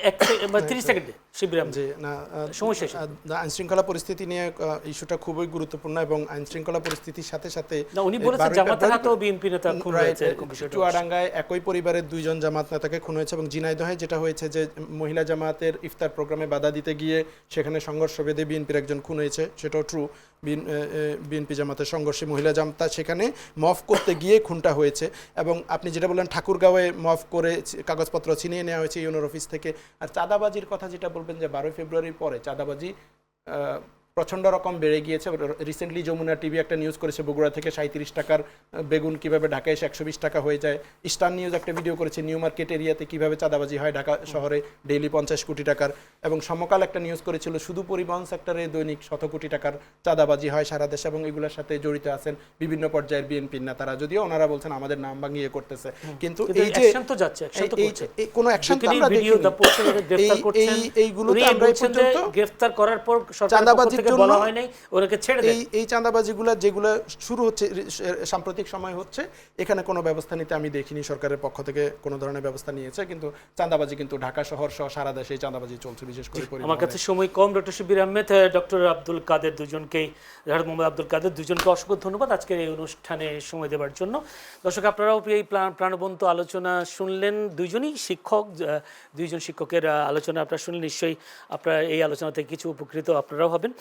30 সেকেন্ডে শিবরাম জি না সময় শেষ। আইন শৃঙ্খলা পরিস্থিতি নিয়ে ইস্যুটা খুবই গুরুত্বপূর্ণ এবং আইন শৃঙ্খলা পরিস্থিতির সাথে সাথে উনি বলেছেন জামাতের হাতেও বিএনপি নেতা খুন হয়েছে, এরকম বিষয়টা। চুয়াডাঙ্গায় একই পরিবারের 2 জন জামাত নেতাকে খুন হয়েছে এবং ঝিনাইদহে যেটা হয়েছে যে মহিলা জামাতের ইফতার প্রোগ্রামে বাধা দিতে গিয়ে সেখানে সংঘর্ষ বেঁধে বিএনপির একজন খুন হয়েছে, সেটাও ট্রু। বিএনপি জামাতের সংঘর্ষে মহিলা জামাতা সেখানে মফ করতে গিয়ে খুনটা হয়েছে। এবং আপনি যেটা বললেন ঠাকুরগাঁওয়ে মফ করে কাগজপত্র ছিনিয়ে নেওয়া হয়েছে ইউনোর অফিস থেকে। আর চাঁদাবাজির কথা যেটা বলবেন যে 12 ফেব্রুয়ারির পরে চাঁদাবাজি প্রচণ্ড রকম বেড়ে গিয়েছে। রিসেন্টলি যমুনা টিভি একটা নিউজ করেছে বগুড়া থেকে 37 টাকার বেগুন কিভাবে ঢাকায় এসে 120 টাকা হয়ে যায়। স্টার নিউজ একটা ভিডিও করেছে নিউ মার্কেট এরিয়াতে কিভাবে চাঁদাবাজি হয় ঢাকা শহরে ডেইলি 50 কোটি টাকার। এবং সমকাল একটা নিউজ করেছিল শুধু পরিবহন সেক্টরে দৈনিক 100 কোটি টাকার চাঁদাবাজি হয় সারা দেশে এবং এগুলোর সাথে জড়িত আছেন বিভিন্ন পর্যায়ের বিএনপির নেতারা, যদিও ওনারা বলছেন আমাদের নাম ভাঙিয়ে করতেছে। কিন্তু এই যে কোনো অ্যাকশন আমরা দেখিনি, এইগুলোতে আমরা এই পর্যন্ত গ্রেফতার করার পর চাঁদাবাজি ওনাকে জন্য বলা হয় নাই ওনাকে ছেড়ে দেন। এই চাঁদাবাজিগুলো যেগুলো শুরু হচ্ছে সাম্প্রতিক সময় হচ্ছে, এখানে কোনো ব্যবস্থা নিতে আমি দেখিনি সরকারের পক্ষ থেকে কোনো ধরনের ব্যবস্থা নিয়েছে, কিন্তু চাঁদাবাজি কিন্তু ঢাকা শহর সহ সারা দেশে এই চাঁদাবাজি চলছে, বিশেষ করে আমার কাছে সময় কম। ডক্টর শিবির আহমেদ, ডক্টর আব্দুল কাদের, দুজনকেই, মোহাম্মদ আব্দুল কাদের, দুজনকে অসংখ্য ধন্যবাদ আজকের এই অনুষ্ঠানে সময় দেওয়ার জন্য। দর্শক, আপনারাও এই প্রাণবন্ত আলোচনা শুনলেন, দুইজনই শিক্ষক, দুইজন শিক্ষকের আলোচনা আপনারা শুনলেন। নিশ্চয়ই আপনারা এই আলোচনা থেকে কিছু উপকৃত আপনারাও হবেন।